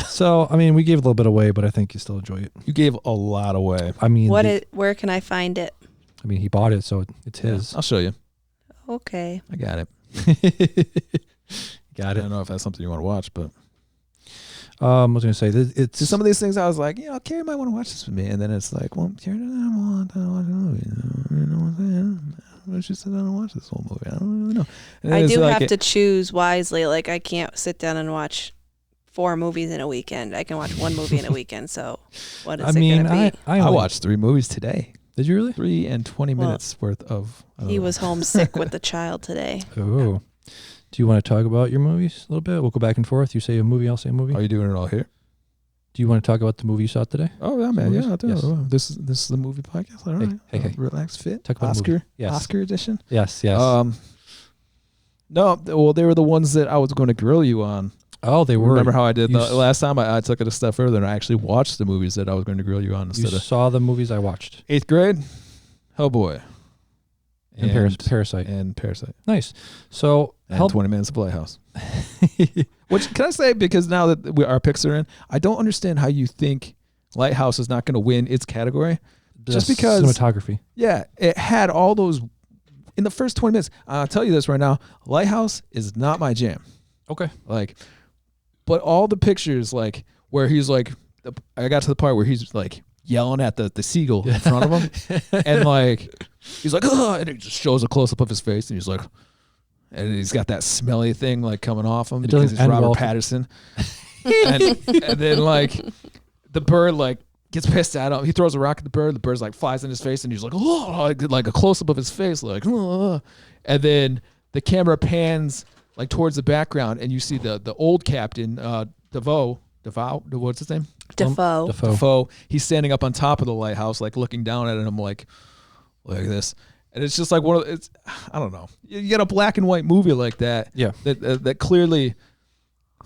So I mean, we gave a little bit away, but I think you still enjoy it. You gave a lot away. I mean, Where can I find it? I mean, he bought it, so it's his. I'll show you. Okay. I got it. Got I it. don't know if that's something you want to watch, but I was gonna say it's some of these things I was like, Carrie might want to watch this with me, and then it's like, well, Carrie doesn't want to watch the movie. You know what I'm saying? Well, she said I don't watch this whole movie. I don't really know. And I it's do like have to choose wisely. Like I can't sit down and watch 4 movies in a weekend. I can watch 1 movie in a weekend. So what is it going to be? I watched 3 movies today. Did you really? 3 and 20 minutes worth of. He was homesick with the child today. Oh. Do you want to talk about your movies a little bit? We'll go back and forth. You say a movie, I'll say a movie. Are you doing it all here? Do you want to talk about the movie you saw today? Oh yeah, man. Yeah, I do. Yes. Oh, this is the movie podcast. All right. Hey. Relax, fit. Talk about the Oscar. movie. Yes. Oscar edition. Yes. No, well, they were the ones that I was going to grill you on. Oh, they were. Remember how I did the last time? I took it a step further and I actually watched the movies that I was going to grill you on instead You of saw the movies I watched. 8th grade, Hellboy, And Parasite. and Parasite, Nice. So and 20 Minutes of Playhouse. Which can I say? Because now that our picks are in, I don't understand how you think Lighthouse is not going to win its category. Just because cinematography. Yeah, it had all those in the first 20 minutes. I'll tell you this right now: Lighthouse is not my jam. Okay. Like, but all the pictures, like where he's like, I got to the part where he's like yelling at the seagull in front of him, and like he's like, oh, and it just shows a close up of his face, and he's like, and he's got that smelly thing like coming off him because he's Robert Pattinson, and then like the bird like gets pissed at him. He throws a rock at the bird. The bird's like flies in his face, and he's like, oh, like a close up of his face, like, oh. And then the camera pans like towards the background, and you see the old captain, Devoe, what's his name? Defoe. He's standing up on top of the lighthouse, like looking down at him, like this. And it's just like I don't know. You get a black and white movie like that, Yeah. that clearly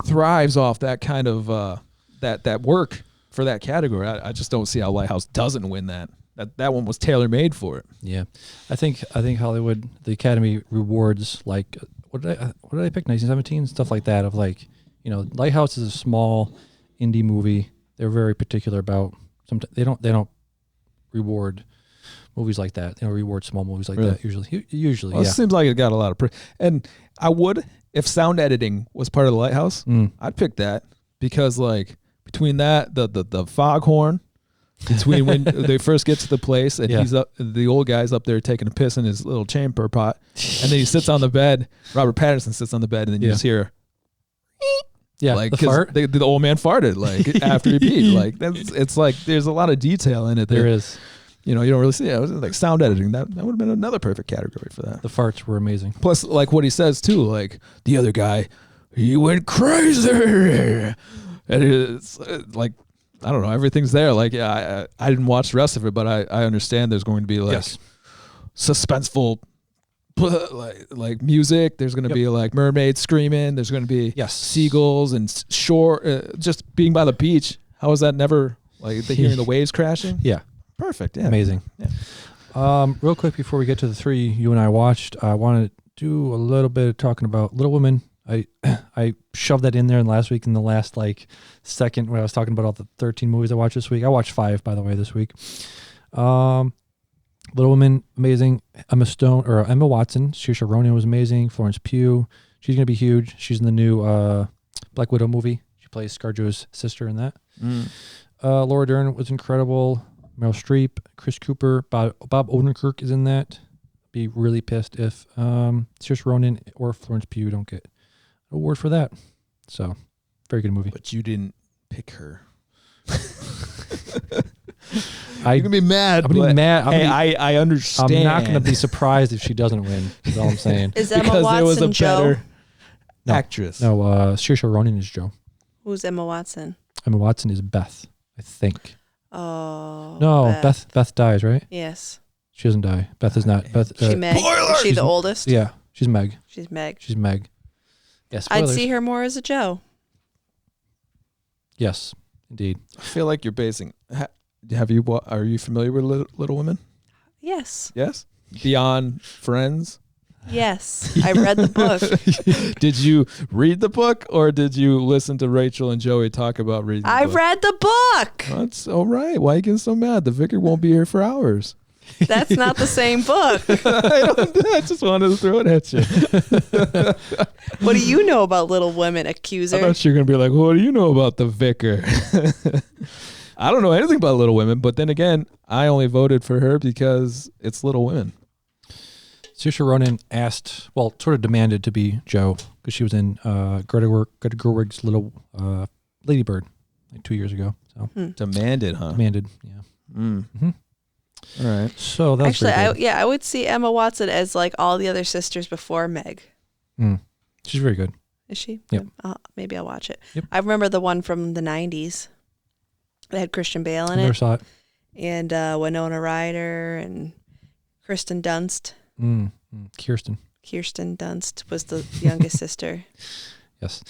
thrives off that kind of that work for that category. I just don't see how Lighthouse doesn't win that. That one was tailor made for it. Yeah. I think Hollywood, the Academy rewards like what did I pick? 1917, stuff like that. Of like, Lighthouse is a small indie movie. They're very particular about. Sometimes they don't reward movies like that. They don't reward small movies like that usually. Well, yeah. It seems like it got a lot of and I would, if sound editing was part of the Lighthouse, I'd pick that, because like between that the foghorn, between when they first get to the place and he's up, the old guy's up there taking a piss in his little chamber pot, and then he sits on the bed. Robert Pattinson sits on the bed, and then you just hear. Yeah, like the fart. The old man farted like after he peed. Like it's like there's a lot of detail in it. There is. You don't really see it. It was like sound editing. That would have been another perfect category for that. The farts were amazing. Plus, like what he says too, like the other guy, he went crazy, and it's like I don't know. Everything's there. Like I didn't watch the rest of it, but I understand there's going to be like suspenseful. Like music, there's going to be like mermaids screaming. There's going to be seagulls and shore, just being by the beach. How is that never like hearing the waves crashing? Yeah, perfect. Yeah, amazing. Yeah. Real quick before we get to the 3 you and I watched, I want to do a little bit of talking about Little Women. I shoved that in there last week in the last like second when I was talking about all the 13 movies I watched this week. I watched 5 by the way this week. Little Women, amazing. Emma Watson, Saoirse Ronan was amazing. Florence Pugh, she's gonna be huge. She's in the new Black Widow movie. She plays ScarJo's sister in that. Laura Dern was incredible. Meryl Streep, Chris Cooper, Bob Odenkirk is in that. Be really pissed if Saoirse Ronan or Florence Pugh don't get award for that. So, very good movie. But you didn't pick her. I'm gonna be mad. I'm gonna be mad. I understand. I'm not gonna be surprised if she doesn't win. Is all I'm saying. Is Emma because there was a Watson Joe? better actress. No, Saoirse Ronan is Joe. Who's Emma Watson? Emma Watson is Beth, I think. Oh. No, Beth dies, right? Yes. She doesn't die. Beth is not. Beth. She Meg? Is she the oldest? Yeah, she's Meg. She's Meg. She's Meg. Yes. I'd see her more as a Joe. Yes, indeed. I feel like you're basing. Are you familiar with Little Women? Yes. Yes. Beyond Friends. Yes. I read the book. Did you read the book or did you listen to Rachel and Joey talk about reading the book? I read the book. That's all right. Why are you getting so mad? The vicar won't be here for hours. That's not the same book. I just wanted to throw it at you. What do you know about Little Women, accuser? I thought you were going to be like, what do you know about the vicar? I don't know anything about Little Women, but then again, I only voted for her because it's Little Women. Saoirse Ronan sort of demanded to be Joe because she was in Greta Gerwig's Little Lady Bird like 2 years ago. So Demanded, huh? Demanded, yeah. Mm-hmm. All right. So that's actually, I would see Emma Watson as like all the other sisters before Meg. She's very good. Is she? Yep. Maybe I'll watch it. Yep. I remember the one from the 90s. It had Christian Bale in Never it. saw it. And Winona Ryder and Kirsten Dunst. Kirsten Dunst was the youngest sister. Yes.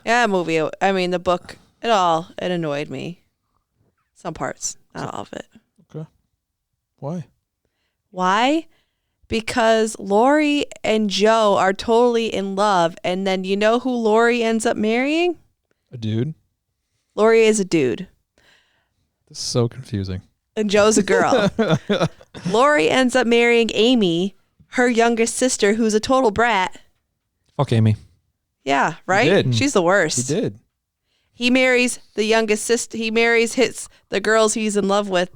Yeah, movie. I mean, the book, it annoyed me. Some parts, not all of it. Okay. Why? Why? Because Lori and Joe are totally in love. And then you know who Lori ends up marrying? A dude? Lori is a dude. This is so confusing. And Joe's a girl. Lori ends up marrying Amy, her youngest sister, who's a total brat. Fuck Amy. Yeah, right? He did. She's the worst. He did. He marries the youngest sister. He marries the girls he's in love with,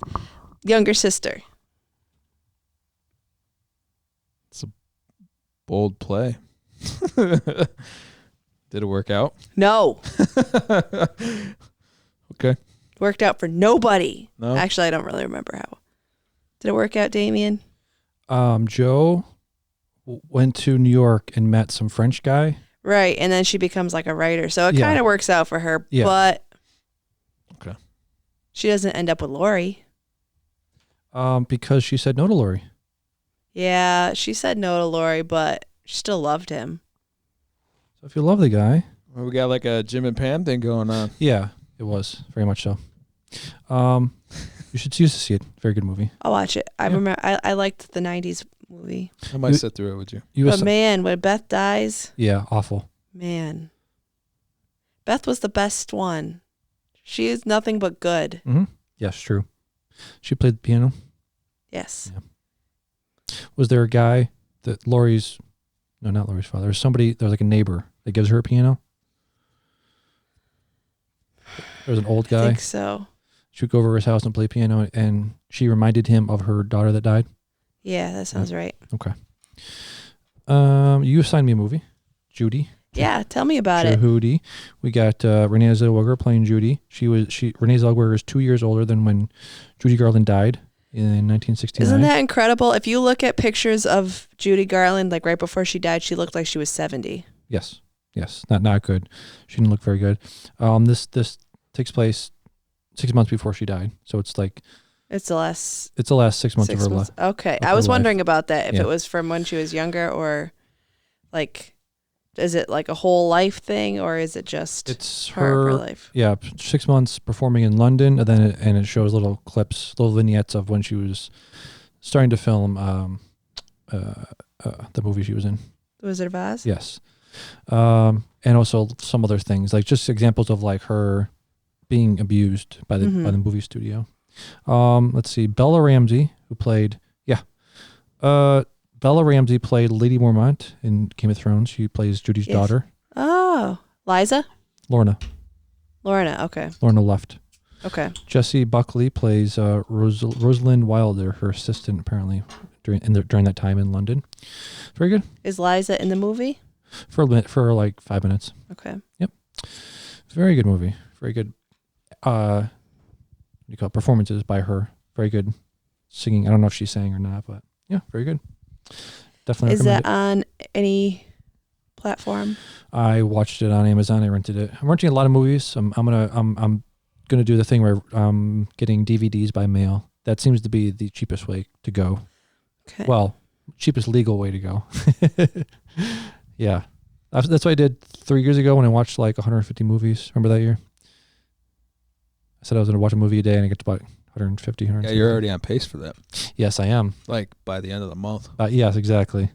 younger sister. It's a bold play. Did it work out? No. Okay. Worked out for nobody. No. Actually, I don't really remember how. Did it work out, Damian? Joe went to New York and met some French guy. Right, and then she becomes like a writer. So it kind of works out for her, but okay, she doesn't end up with Lori. Because she said no to Lori. Yeah, she said no to Lori, but she still loved him. So if you love the guy. Well, we got like a Jim and Pam thing going on. Yeah, it was. Very much so. You should see it. Very good movie. I'll watch it. I remember I liked the 90s movie. I might sit through it with you. But man, when Beth dies. Yeah, awful. Man. Beth was the best one. She is nothing but good. Mm-hmm. Yes, true. She played the piano. Yes. Yeah. Was there a guy that not Lori's father. There's like a neighbor that gives her a piano. There's an old guy. I think so. She would go over to his house and play piano, and she reminded him of her daughter that died. Yeah, that sounds right. Okay. You assigned me a movie, Judy. Yeah, tell me about it. Judy. We got Renee Zellweger playing Judy. Renee Zellweger is 2 years older than when Judy Garland died in 1969. Isn't that incredible? If you look at pictures of Judy Garland, like right before she died, she looked like she was 70. Yes. Not good. She didn't look very good. This takes place 6 months before she died, so it's like it's the last 6 months of her life. Okay, I was wondering about that. If it was from when she was younger, or like, is it like a whole life thing, or is it just it's her life? Yeah, 6 months performing in London, and then it shows little clips, little vignettes of when she was starting to film the movie she was in. The Wizard of Oz. Yes, and also some other things, like just examples of like her being abused by the movie studio. Let's see, Bella Ramsey, who played Bella Ramsey played Lady Mormont in Game of Thrones. She plays Judy's daughter. Oh, Liza? Lorna, okay. Lorna left. Okay. Jessie Buckley plays Rosalind Wilder, her assistant, apparently during that time in London. Very good. Is Liza in the movie? for like 5 minutes. Okay. Very good movie. Very good. What do you call it? Performances by her. Very good singing. I don't know if she sang or not, but yeah, very good. Definitely. Is recommend that on any platform? I watched it on Amazon. I rented it. I'm renting a lot of movies. I'm gonna do the thing where I'm getting DVDs by mail. That seems to be the cheapest way to go. Okay. Well, cheapest legal way to go. Yeah. That's what I did 3 years ago when I watched like 150 movies. Remember that year? I said I was going to watch a movie a day and I get to about 150, 160. Yeah, you're already on pace for that. Yes, I am. Like by the end of the month. Yes, exactly.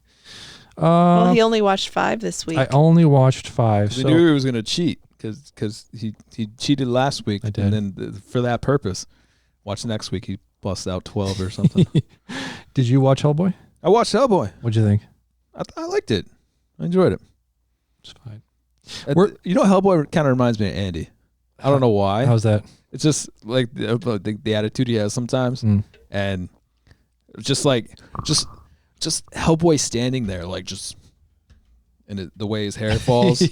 Well, he only watched 5 this week. I only watched 5. We knew he was going to cheat because he cheated last week. I did. And then for that purpose, watch next week, he busts out 12 or something. Did you watch Hellboy? I watched Hellboy. What'd you think? I liked it. I enjoyed it. It's fine. Hellboy kind of reminds me of Andy. I don't know why. How's that? It's just like the attitude he has sometimes, and just Hellboy standing there, like just, and the way his hair falls,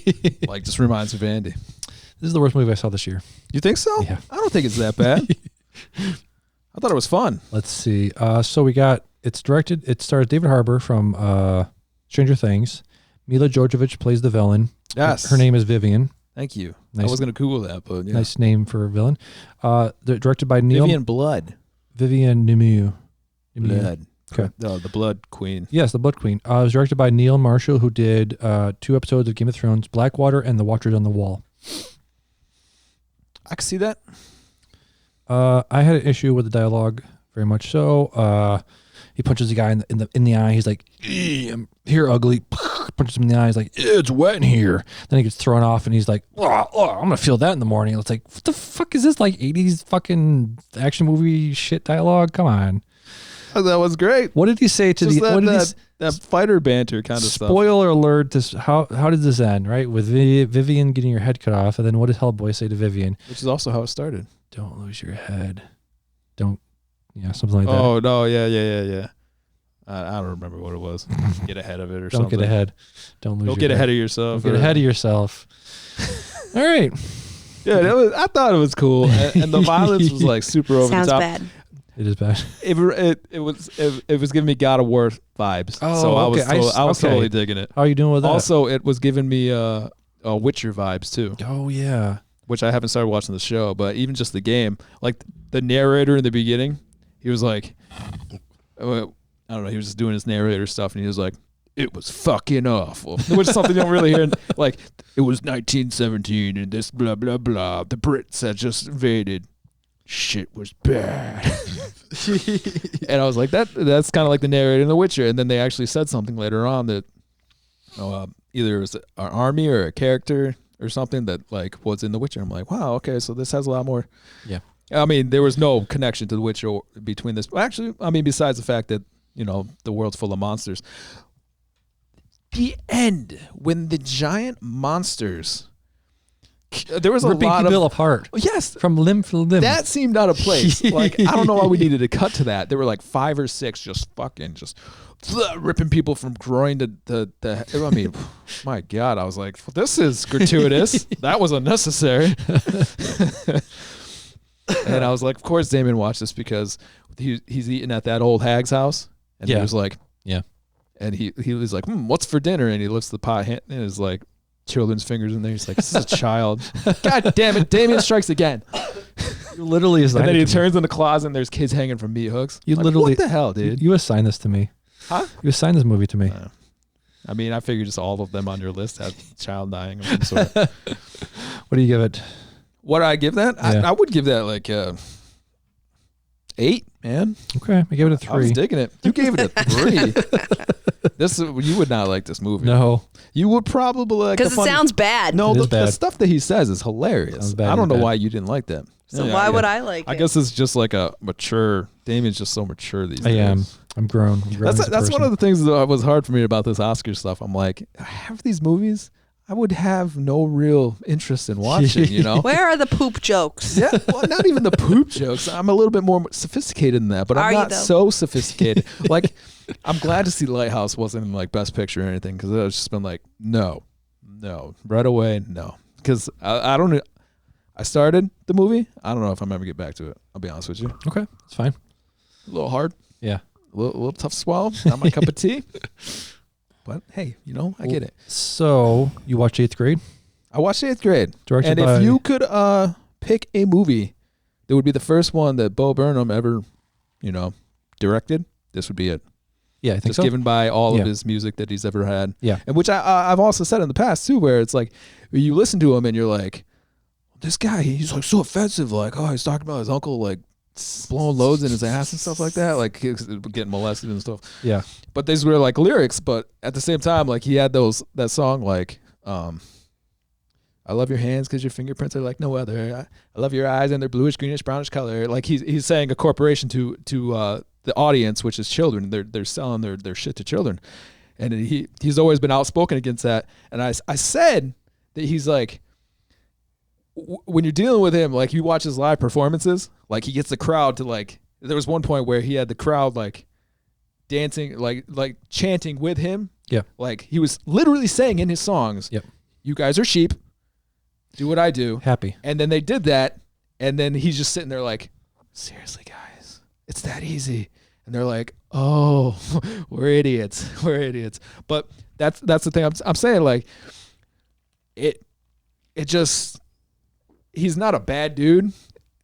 like just reminds me of Andy. This is the worst movie I saw this year. You think so? Yeah. I don't think it's that bad. I thought it was fun. Let's see. So it stars David Harbour from Stranger Things. Mila Jovovich plays the villain. Yes. Her name is Vivian. Thank you. Nice. I was going to Google that, but yeah. Nice name for a villain. They're directed by Neil. Vivian Nemeu. Blood. Okay. The Blood Queen. Yes, the Blood Queen. It was directed by Neil Marshall, who did 2 episodes of Game of Thrones, Blackwater, and The Watchers on the Wall. I can see that. I had an issue with the dialogue, very much so. He punches the guy in the eye. He's like, "I'm here, ugly." Punches him in the eye. He's like, "It's wet in here." Then he gets thrown off, and he's like, I'm gonna feel that in the morning. It's like, what the fuck is this? Like 80s fucking action movie shit dialogue? Come on. Oh, that was great. What did he say to that fighter banter kind of stuff? Spoiler alert! How did this end? Right, with Vivian getting your head cut off, and then what did Hellboy say to Vivian? Which is also how it started. Don't lose your head. Something like that. Oh no, yeah. I don't remember what it was. Get ahead of it or something. Don't get ahead. Don't lose. Don't get ahead of yourself. Don't get ahead of yourself. All right. Yeah, I thought it was cool, and the violence was like super over Sounds the top. bad. It is bad. It was giving me God of War vibes. Oh, so okay. I was totally digging it. How are you doing with that? Also, it was giving me Witcher vibes too. Oh yeah. Which I haven't started watching the show, but even just the game, like the narrator in the beginning, he was like, I don't know, he was just doing his narrator stuff, and he was like, "It was fucking awful," which is something you don't really hear. Like, it was 1917, and this blah blah blah. The Brits had just invaded. Shit was bad. And I was like, that's kind of like the narrator in The Witcher. And then they actually said something later on that either it was an army or a character or something that like was in The Witcher. I'm like, wow, okay, so this has a lot more. Yeah. I mean, there was no connection to The Witcher between this. Actually, I mean, besides the fact that, the world's full of monsters. The end, when the giant monsters, there was ripping a lot people of apart. Yes, from limb to limb. that seemed out of place. Like, I don't know why we needed to cut to that. There were like 5 or 6 just ripping people from groin to I mean, my God, I was like, this is gratuitous. That was unnecessary. And I was like, of course Damian watched this because he's eating at that old hag's house, and he was like, yeah, and he was like, what's for dinner? And he lifts the pot and there's like children's fingers in there. He's like, this is a child. God damn it, Damian strikes again. You literally is. And then he turns in the closet and there's kids hanging from meat hooks. You like, literally, what the hell, dude? You assigned this to me. Huh? You assigned this movie to me. I mean, I figured just all of them on your list had child dying of some sort. What do you give it? What do I give that? Yeah. I would give that like 8, man. Okay, I gave it a 3. I was digging it. You gave it a 3. You would not like this movie. No. You would probably like because it sounds bad. No, the the stuff that he says is hilarious. Bad, I don't know why you didn't like that. So why would I like it? I guess it's just like a mature. Damian's just so mature these days. I am. I'm grown. That's one of the things that was hard for me about this Oscar stuff. I'm like, half these movies I would have no real interest in watching, Where are the poop jokes? Yeah, well, not even the poop jokes. I'm a little bit more sophisticated than that, but I'm not so sophisticated. Like, I'm glad to see Lighthouse wasn't in like Best Picture or anything, because it was just been like, no, right away, no. Because I don't know. I started the movie. I don't know if I'm ever get back to it. I'll be honest with you. Okay, that's fine. A little hard. Yeah. A little tough to swallow. Not my cup of tea. But hey, I get it. So you watched 8th Grade? I watched 8th Grade. Directed and by... if you could pick a movie that would be the first one that Bo Burnham ever, directed, this would be it. Yeah, I think just so. given by all of his music that he's ever had. Yeah. And which I've also said in the past too, where it's like you listen to him and you're like, this guy, he's like so offensive. Like, oh, he's talking about his uncle like blowing loads in his ass and stuff like that, like getting molested and stuff. Yeah. But these were like lyrics, but at the same time, like he had that song like, I love your hands because your fingerprints are like no other. I love your eyes and their bluish, greenish, brownish color. Like he's saying a corporation to the audience, which is children. They're selling their shit to children, and he's always been outspoken against that. And I said that he's like, when you're dealing with him, like you watch his live performances, like he gets the crowd to like. There was one point where he had the crowd like dancing, like chanting with him. Yeah, like he was literally saying in his songs, "Yep, you guys are sheep. Do what I do." Happy. And then they did that, and then he's just sitting there like, seriously, guys, it's that easy. And they're like, oh, we're idiots. But that's the thing I'm saying. Like, it just, he's not a bad dude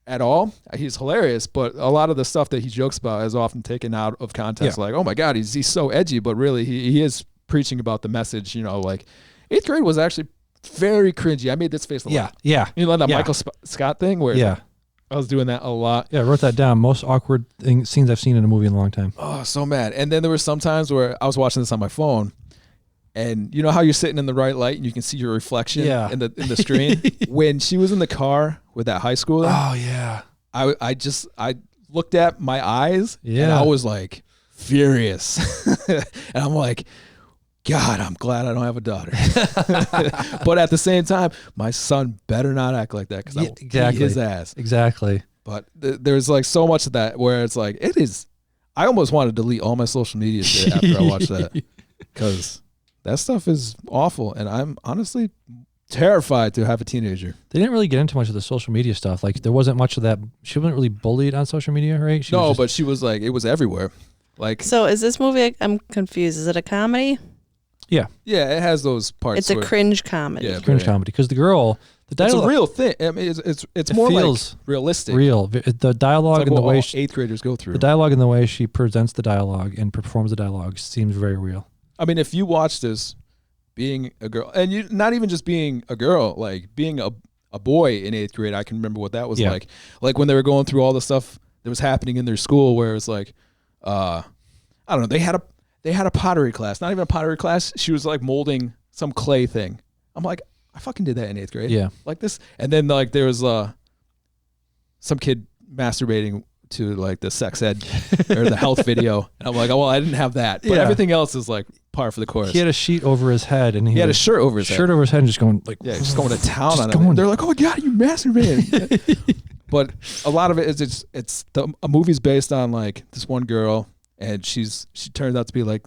at all. He's hilarious, but a lot of the stuff that he jokes about is often taken out of context. Yeah. Like, oh my God, he's so edgy, but really he is preaching about the message. Like 8th Grade was actually very cringy. I made this face a lot. Yeah. You know that Michael Scott thing where I was doing that a lot. Yeah, I wrote that down. Most awkward scenes I've seen in a movie in a long time. Oh, so mad. And then there were some times where I was watching this on my phone, and you know how you're sitting in the right light and you can see your reflection in the screen? When she was in the car with that high schooler. Oh, yeah. I looked at my eyes and I was like furious. And I'm like, God, I'm glad I don't have a daughter. But at the same time, my son better not act like that because I will beat his ass. Exactly. But there's like so much of that where it's like, I almost want to delete all my social media shit after I watch that because that stuff is awful. And I'm honestly terrified to have a teenager. They didn't really get into much of the social media stuff. Like there wasn't much of that. She wasn't really bullied on social media, right? But she was like, it was everywhere. Like, so is this movie, I'm confused. Is it a comedy? Yeah, it has those parts. It's a cringe comedy. Yeah, cringe comedy because the dialogue, it's a real thing. I mean, it's more like realistic. Real. The dialogue and the way 8th graders go through. The dialogue and the way she presents the dialogue and performs the dialogue seems very real. I mean, if you watch this, being a girl, and you not even just being a girl, like being a boy in 8th grade, I can remember what that was like. Like when they were going through all the stuff that was happening in their school, where it's like, I don't know, they had a pottery class, not even a pottery class. She was like molding some clay thing. I'm like, I fucking did that in 8th grade. Yeah. Like this. And then like there was some kid masturbating to like the sex ed or the health video. And I'm like, oh, well, I didn't have that. But everything else is like par for the course. He had a sheet over his head and he had a shirt over his head. Shirt over his head and just going like, just going to town on it. They're like, oh my God, you masturbated. But a lot of it is a movie's based on like this one girl. And she turns out to be like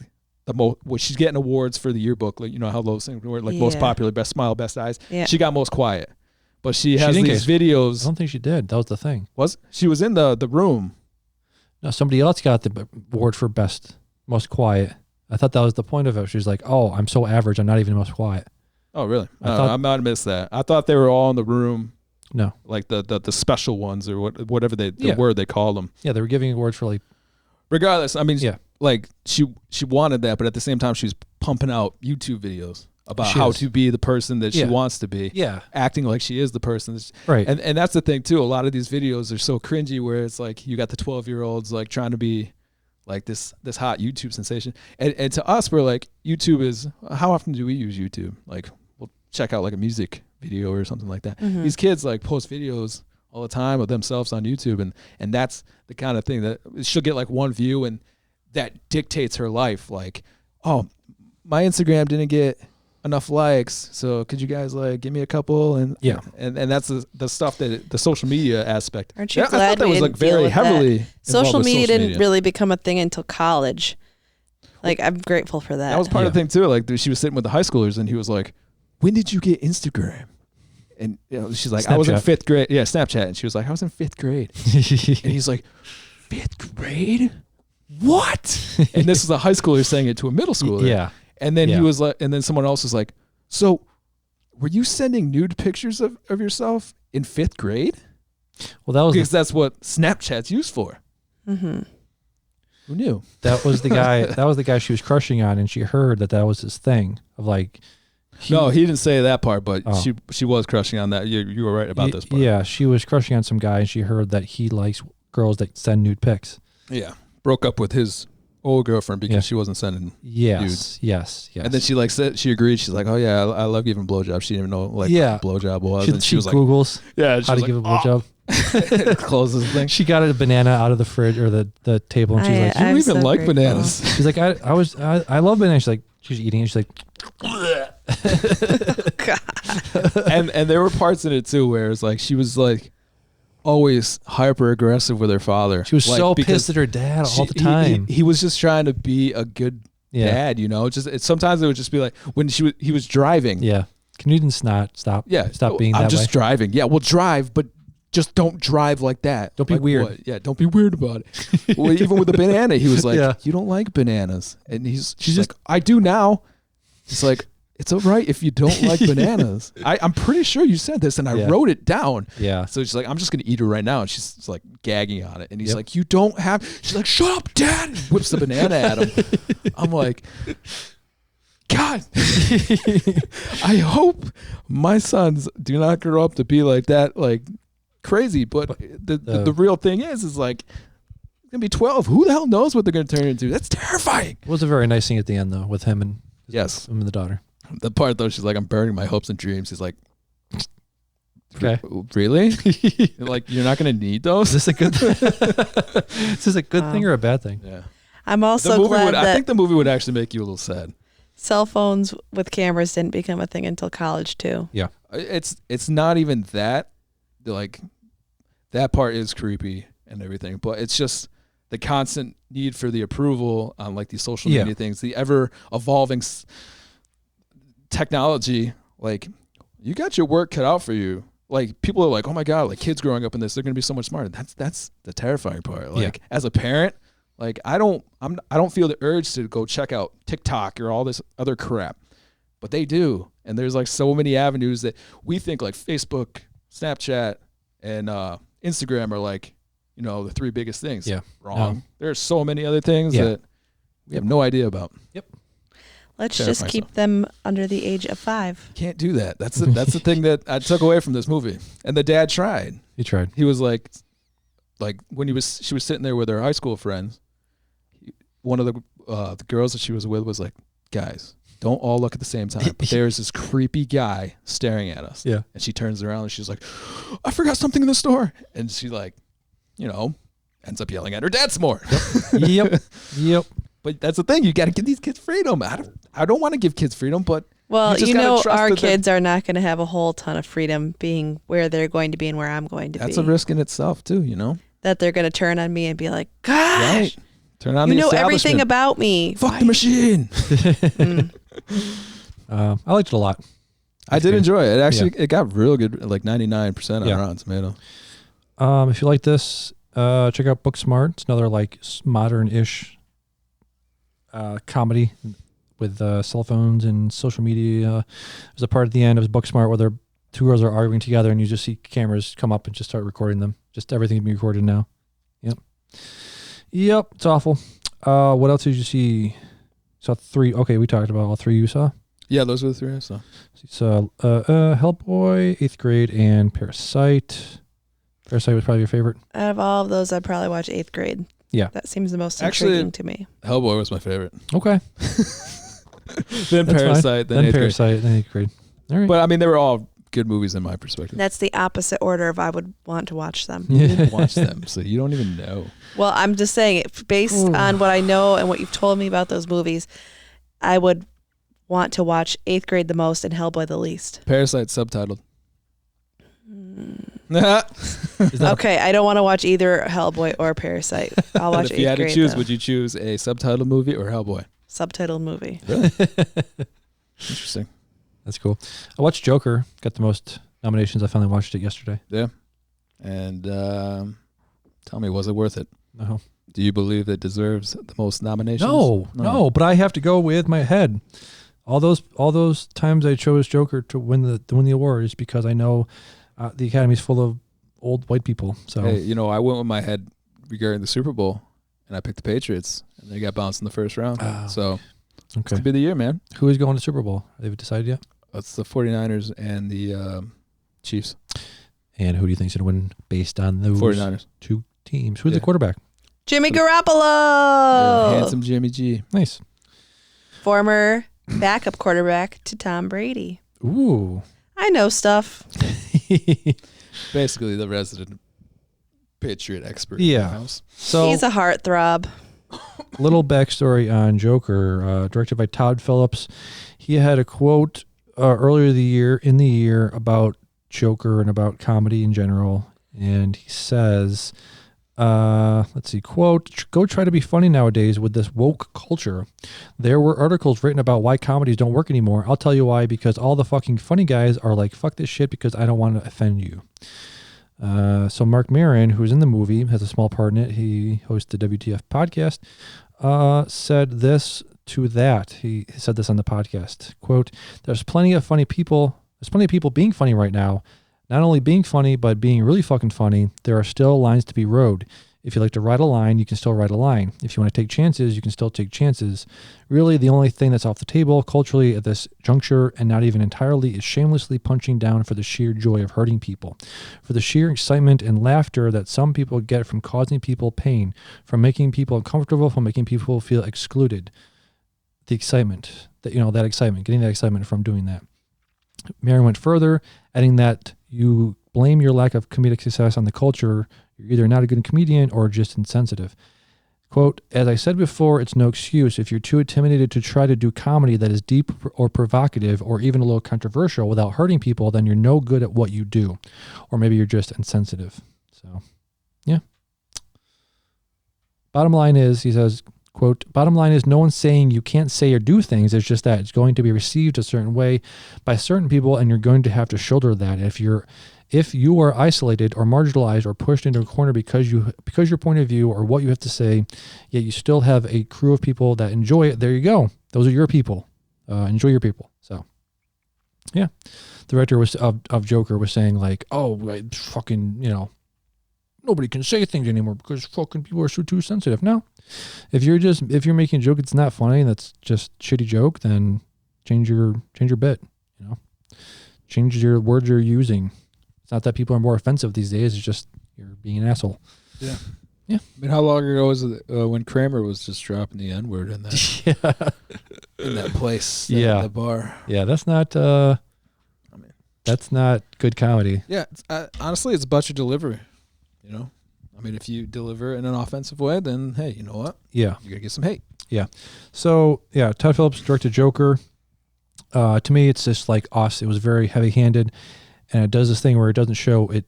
she's getting awards for the yearbook, like how those things were like most popular, best smile, best eyes. Yeah. She got most quiet, but she has these videos. I don't think she did. That was the thing. She was in the room? No, somebody else got the award for most quiet. I thought that was the point of it. She was like, "Oh, I'm so average. I'm not even the most quiet." Oh, really? I might have missed that. I thought they were all in the room. No, like the special ones or whatever the word they called them. Yeah, they were giving awards for like. Regardless, I mean, like she wanted that, but at the same time, she was pumping out YouTube videos about how to be the person that she wants to be. Yeah, acting like she is the person. Right. And that's the thing too. A lot of these videos are so cringy, where it's like you got the 12-year-olds like trying to be like this hot YouTube sensation, and to us, we're like, YouTube is. How often do we use YouTube? Like, we'll check out like a music video or something like that. Mm-hmm. These kids like post videos all the time of themselves on YouTube, and that's the kind of thing that she'll get like one view and that dictates her life. Like, oh, my Instagram didn't get enough likes, so could you guys like give me a couple? And that's the stuff that the social media aspect. Aren't you glad I thought that was like very heavily social media didn't really become a thing until college. Like, I'm grateful for that. That was part of the thing too. Like she was sitting with the high schoolers, and he was like, "When did you get Instagram?" And she's like, Snapchat. "I was in 5th grade." Yeah, Snapchat. And she was like, "I was in 5th grade." And he's like, "5th grade? What?" And this was a high schooler saying it to a middle schooler. Yeah. And then he was like, and then someone else was like, "So, were you sending nude pictures of yourself in 5th grade?" Well, that was because that's what Snapchat's used for. Mm-hmm. Who knew? That was the guy. That was the guy she was crushing on, and she heard that was his thing of like. No, he didn't say that part, but she was crushing on that. You were right about this part. Yeah, she was crushing on some guy, and she heard that he likes girls that send nude pics. Yeah, broke up with his old girlfriend because she wasn't sending nudes. Yes. And then she like said she agreed. She's like, "Oh yeah, I love giving blowjobs." She didn't even know what a blowjob was. She was Googles like, how to give a blowjob. Closes the thing. She got a banana out of the fridge or the table, and she's like, "You don't even like bananas." She's like, I love bananas." She's like, she's eating it. She's like, and there were parts in it too where it's like she was like always hyper aggressive with her father. She was like, so pissed at her dad all the time. He was just trying to be a good dad, you know. Sometimes it would just be like when he was driving. Yeah. Can you just not stop? Yeah. Stop being that way. I'm just driving. Yeah, we'll drive, but just don't drive like that. Don't be like, weird. What? Yeah, don't be weird about it. Well, even with the banana, he was like, "You don't like bananas," and she's like, "I do now." It's like, it's all right if you don't like bananas. I'm pretty sure you said this, and I wrote it down. Yeah. So she's like, I'm just gonna eat her right now, and she's like gagging on it, and he's like, you don't have. She's like, shut up, Dad! And whips the banana at him. I'm like, God, I hope my sons do not grow up to be like that, like crazy. But the real thing is like, gonna be 12. Who the hell knows what they're gonna turn into? That's terrifying. It was a very nice thing at the end though, with him and him and the daughter. The part though, she's like, I'm burning my hopes and dreams. He's like, okay, really? Like, you're not gonna need those? Is this a good? Is this a good thing or a bad thing? Yeah. I'm also glad that I think the movie would actually make you a little sad. Cell phones with cameras didn't become a thing until college too. Yeah. It's not even that. Like, that part is creepy and everything, but it's just the constant need for the approval on like these social media things, the ever evolving technology. Like, you got your work cut out for you. Like, people are like, oh my God, like kids growing up in this, they're going to be so much smarter. That's the terrifying part. Like, as a parent, like I don't feel the urge to go check out TikTok or all this other crap, but they do. And there's like so many avenues that we think like Facebook, Snapchat, and Instagram are like, you know, the 3 biggest things. Yeah. Wrong. There's so many other things that we have no idea about. Yep. Let's just keep them under the age of 5. Can't do that. That's the thing that I took away from this movie. And the dad tried. He tried. He was like when she was sitting there with her high school friends, one of the girls that she was with was like, guys, don't all look at the same time. But there's this creepy guy staring at us. Yeah. And she turns around and she's like, I forgot something in the store. And she like, you know, ends up yelling at her dad some more. Yep. But that's the thing. You got to give these kids freedom. I don't want to give kids freedom, but well, you know, our kids are not going to have a whole ton of freedom being where they're going to be and where I'm going to be. That's a risk in itself too, you know. That they're going to turn on me and be like, gosh, right. Turn on the you know establishment. everything about me. Fuck the machine. I liked it a lot. I did enjoy it. It actually it got real good, like 99% on Rotten Tomato. If you like this, check out Booksmart. It's another like modern-ish comedy with cell phones and social media. There's a part at the end of Booksmart where 2 girls are arguing together, and you just see cameras come up and just start recording them. Just everything can be recorded now. Yep, it's awful. What else did you see? Saw 3. Okay, we talked about all 3 you saw. Yeah, those were the 3 I saw. So, Hellboy, 8th grade, and Parasite. Parasite was probably your favorite. Out of all of those, I'd probably watch 8th grade. Yeah. That seems the most intriguing to me. Hellboy was my favorite. Okay. Then Parasite, then 8th Parasite, then 8th grade. All right. But I mean, they were all good movies in my perspective. That's the opposite order of I would want to watch them. You didn't watch them, so you don't even know. Well, I'm just saying, based on what I know and what you've told me about those movies, I would want to watch 8th grade the most and Hellboy the least. Parasite subtitled. Okay, I don't want to watch either Hellboy or Parasite. I'll watch 8th grade. If you had to choose, though. would you choose a subtitled movie or Hellboy? subtitled movie. Really? Interesting. That's cool. I watched Joker. Got the most nominations. I finally watched it yesterday. Yeah. And tell me, was it worth it? No. Do you believe it deserves the most nominations? No. But I have to go with my head. All those times I chose Joker to win the award is because I know the Academy's full of old white people. So hey, I went with my head regarding the Super Bowl, and I picked the Patriots, and they got bounced in the first round. So it's okay. to be the year, man. Who is going to Super Bowl? Have they decided yet? It's the 49ers and the Chiefs. And who do you think is going to win based on those 49ers. two teams? Who's the quarterback? Jimmy Garoppolo. Yeah, handsome Jimmy G. Nice. Former backup quarterback to Tom Brady. Ooh. I know stuff. Basically the resident Patriot expert. Yeah. In the house. So He's a heartthrob. little backstory on Joker, directed by Todd Phillips. He had a quote earlier in the year about Joker and about comedy in general. And he says, let's see, quote, "Go try to be funny nowadays with this woke culture. There were articles written about why comedies don't work anymore. I'll tell you why, because all the fucking funny guys are like, fuck this shit because I don't want to offend you." So Mark Maron, who's in the movie, has a small part in it. He hosts the WTF podcast, said this to that. He said this on the podcast, quote, "There's plenty of people being funny right now. Not only being funny, but being really fucking funny. There are still lines to be rode. If you like to ride a line, you can still ride a line. If you want to take chances, you can still take chances. Really, the only thing that's off the table culturally at this juncture, and not even entirely, is shamelessly punching down for the sheer joy of hurting people, for the sheer excitement and laughter that some people get from causing people pain, from making people uncomfortable, from making people feel excluded. The excitement, that excitement, getting that excitement from doing that." Mary went further, adding that you blame your lack of comedic success on the culture. You're either not a good comedian or just insensitive. Quote, "As I said before, it's no excuse. If you're too intimidated to try to do comedy that is deep or provocative or even a little controversial without hurting people, then you're no good at what you do. Or maybe you're just insensitive." So, yeah. Bottom line is, he says, quote, "Bottom line is no one's saying you can't say or do things. It's just that it's going to be received a certain way by certain people, and you're going to have to shoulder that. If you are isolated or marginalized or pushed into a corner because your point of view or what you have to say, yet you still have a crew of people that enjoy it, there you go. Those are your people. Enjoy your people." So, yeah. The director of Joker was saying like, "Oh, fucking, nobody can say things anymore because fucking people are so too sensitive." No. If you're making a joke, it's not funny, and that's just shitty joke, then change your bit, change your words you're using. It's not that people are more offensive these days. It's just you're being an asshole. Yeah. Yeah. I mean, how long ago was it when Kramer was just dropping the N-word in that, in that place, yeah, the bar? Yeah, that's not, that's not good comedy. Yeah. Honestly, it's about your delivery, I mean, if you deliver in an offensive way, then, hey, you know what? Yeah. You're going to get some hate. Yeah. So, yeah, Todd Phillips directed Joker. To me, it's just like Us. It was very heavy-handed, and it does this thing where it doesn't show. It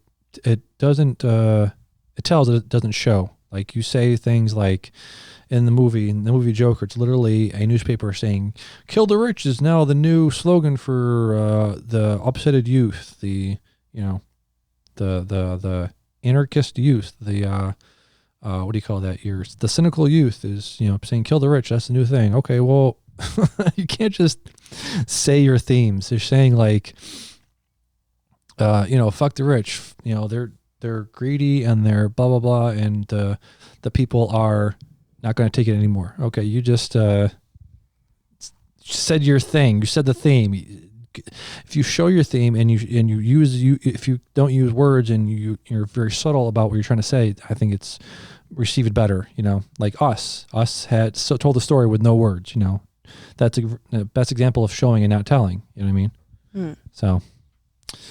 doesn't, it tells that it doesn't show. Like, you say things like in the movie Joker, it's literally a newspaper saying, "Kill the rich" is now the new slogan for the upsetted youth, the anarchist youth, the what do you call that? The cynical youth is saying "kill the rich." That's the new thing. Okay, well, you can't just say your themes. They're saying like, fuck the rich. They're greedy and they're blah blah blah, and the people are not going to take it anymore. Okay, you just said your thing. You said the theme. If you show your theme and if you don't use words and you're very subtle about what you're trying to say, I think it's received better. Like Us had told the story with no words. That's the best example of showing and not telling. You know what I mean? So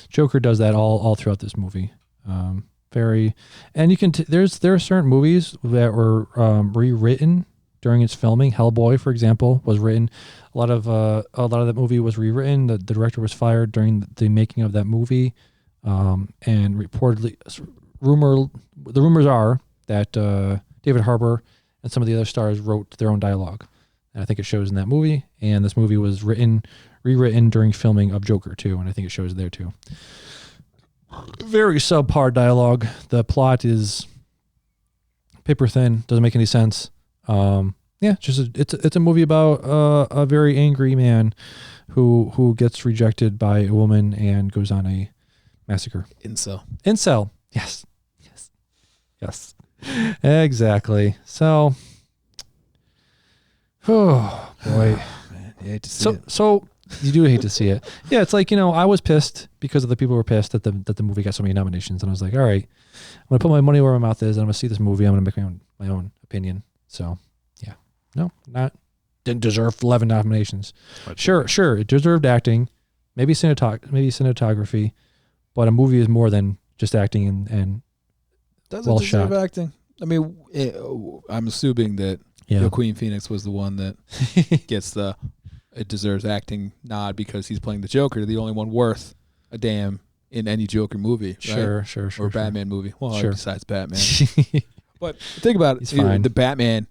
Joker does that all throughout this movie. And you can there are certain movies that were rewritten during its filming. Hellboy, for example, was written. A lot of that movie was rewritten. The director was fired during the making of that movie, and reportedly, the rumors are that David Harbour and some of the other stars wrote their own dialogue. And I think it shows in that movie. And this movie was rewritten during filming of Joker too, and I think it shows there too. Very subpar dialogue. The plot is paper thin. Doesn't make any sense. It's a movie about a very angry man who gets rejected by a woman and goes on a massacre. Incel. Yes. Exactly. So, oh boy, man, you hate to see it. So you do hate to see it. Yeah, it's like, I was pissed because other people were pissed that the movie got so many nominations, and I was like, all right, I'm gonna put my money where my mouth is, and I'm gonna see this movie. I'm gonna make my own opinion. So, yeah, didn't deserve 11 nominations. Sure, it deserved acting, maybe cinematography, but a movie is more than just acting and doesn't well deserve shot. acting. I mean, I'm assuming that Joaquin Phoenix was the one that gets it deserves acting nod because he's playing the Joker, the only one worth a damn in any Joker movie, right? Sure. Or Batman movie. Well, besides Batman. But think about it. The Batman.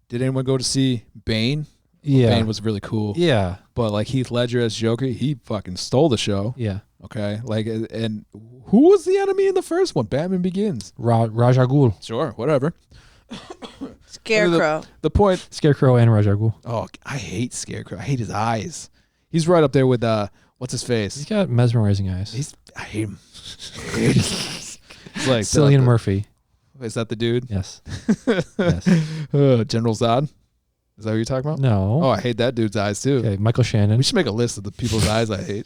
Did anyone go to see Bane? Yeah. Bane was really cool. Yeah. But like Heath Ledger as Joker, he fucking stole the show. Yeah. Okay. Like, and who was the enemy in the first one? Batman Begins. Ra's al Ghul. Sure, whatever. Scarecrow. The point. Scarecrow and Ra's al Ghul. Oh, I hate Scarecrow. I hate his eyes. He's right up there with what's his face? He's got mesmerizing eyes. I hate him. It's like Cillian Murphy. Is that the dude? Yes. General Zod. Is that what you're talking about? No. Oh, I hate that dude's eyes too. Okay, Michael Shannon. We should make a list of the people's eyes I hate.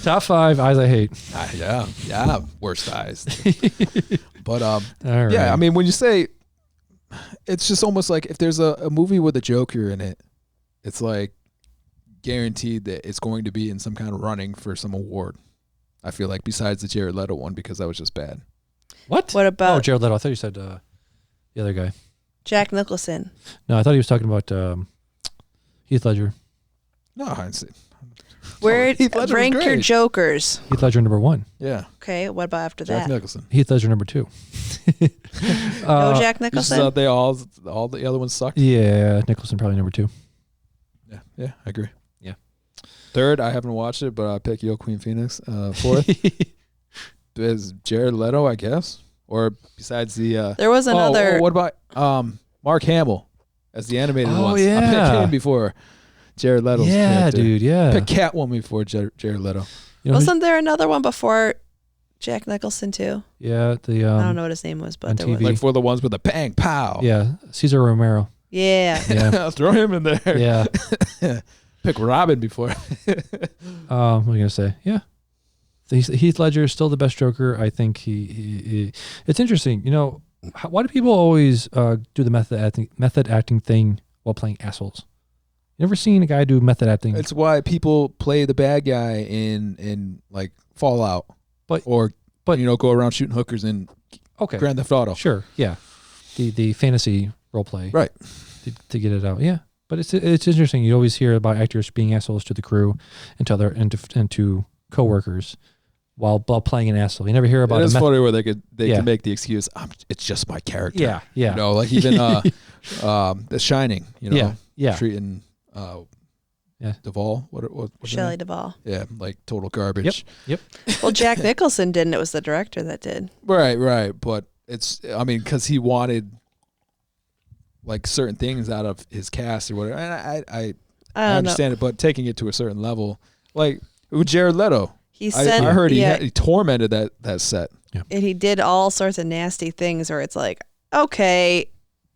Top 5 eyes I hate. Yeah, worst eyes. But All right. yeah, I mean, when you say, it's just almost like if there's a movie with a Joker in it, it's like guaranteed that it's going to be in some kind of running for some award. I feel like besides the Jared Leto one because that was just bad. What about Jared Leto? I thought you said the other guy. Jack Nicholson? No, I thought he was talking about Heath Ledger. No, I didn't see. Where Heath Ledger was rank your great. Jokers? Heath Ledger number 1. Yeah. Okay, what about after Jack that? Nicholson. Heath Ledger number 2. No Jack You just Nicholson? thought all the other ones sucked? Yeah, Nicholson probably number 2. Yeah, I agree. Yeah. Third, I haven't watched it, but I pick Joaquin Phoenix. Fourth is Jared Leto, I guess. Or besides the there was another. what about Mark Hamill as the animated ones? yeah. I picked him before Jared Leto's character. Dude, yeah. Pick Catwoman before Jared Leto. You know, Wasn't there another one before Jack Nicholson too? yeah, the I don't know what his name was, on but there was. TV. Like for the ones with the bang pow. Yeah, Cesar Romero. Yeah. Yeah. Throw him in there. Yeah. Pick Robin before. What was I gonna say? Yeah, Heath Ledger is still the best Joker. I think he it's interesting. Why do people always do the method acting thing while playing assholes? You ever seen a guy do method acting? It's why people play the bad guy in like Fallout, but go around shooting hookers in Grand Theft Auto. Sure, yeah, the fantasy role play, Right. to get it out. Yeah, but it's interesting. You always hear about actors being assholes to the crew and to other and to coworkers while playing an asshole. You never hear about. It's funny where they can make the excuse. It's just my character. Yeah. Like even The Shining. Treating Duvall. What Shelley Duvall. Yeah, like total garbage. Yep. Well, Jack Nicholson didn't. It was the director that did. Right. But because he wanted like certain things out of his cast or whatever. And I understand it, but taking it to a certain level, like with Jared Leto, I heard he tormented that set. Yeah. And he did all sorts of nasty things where it's like, okay,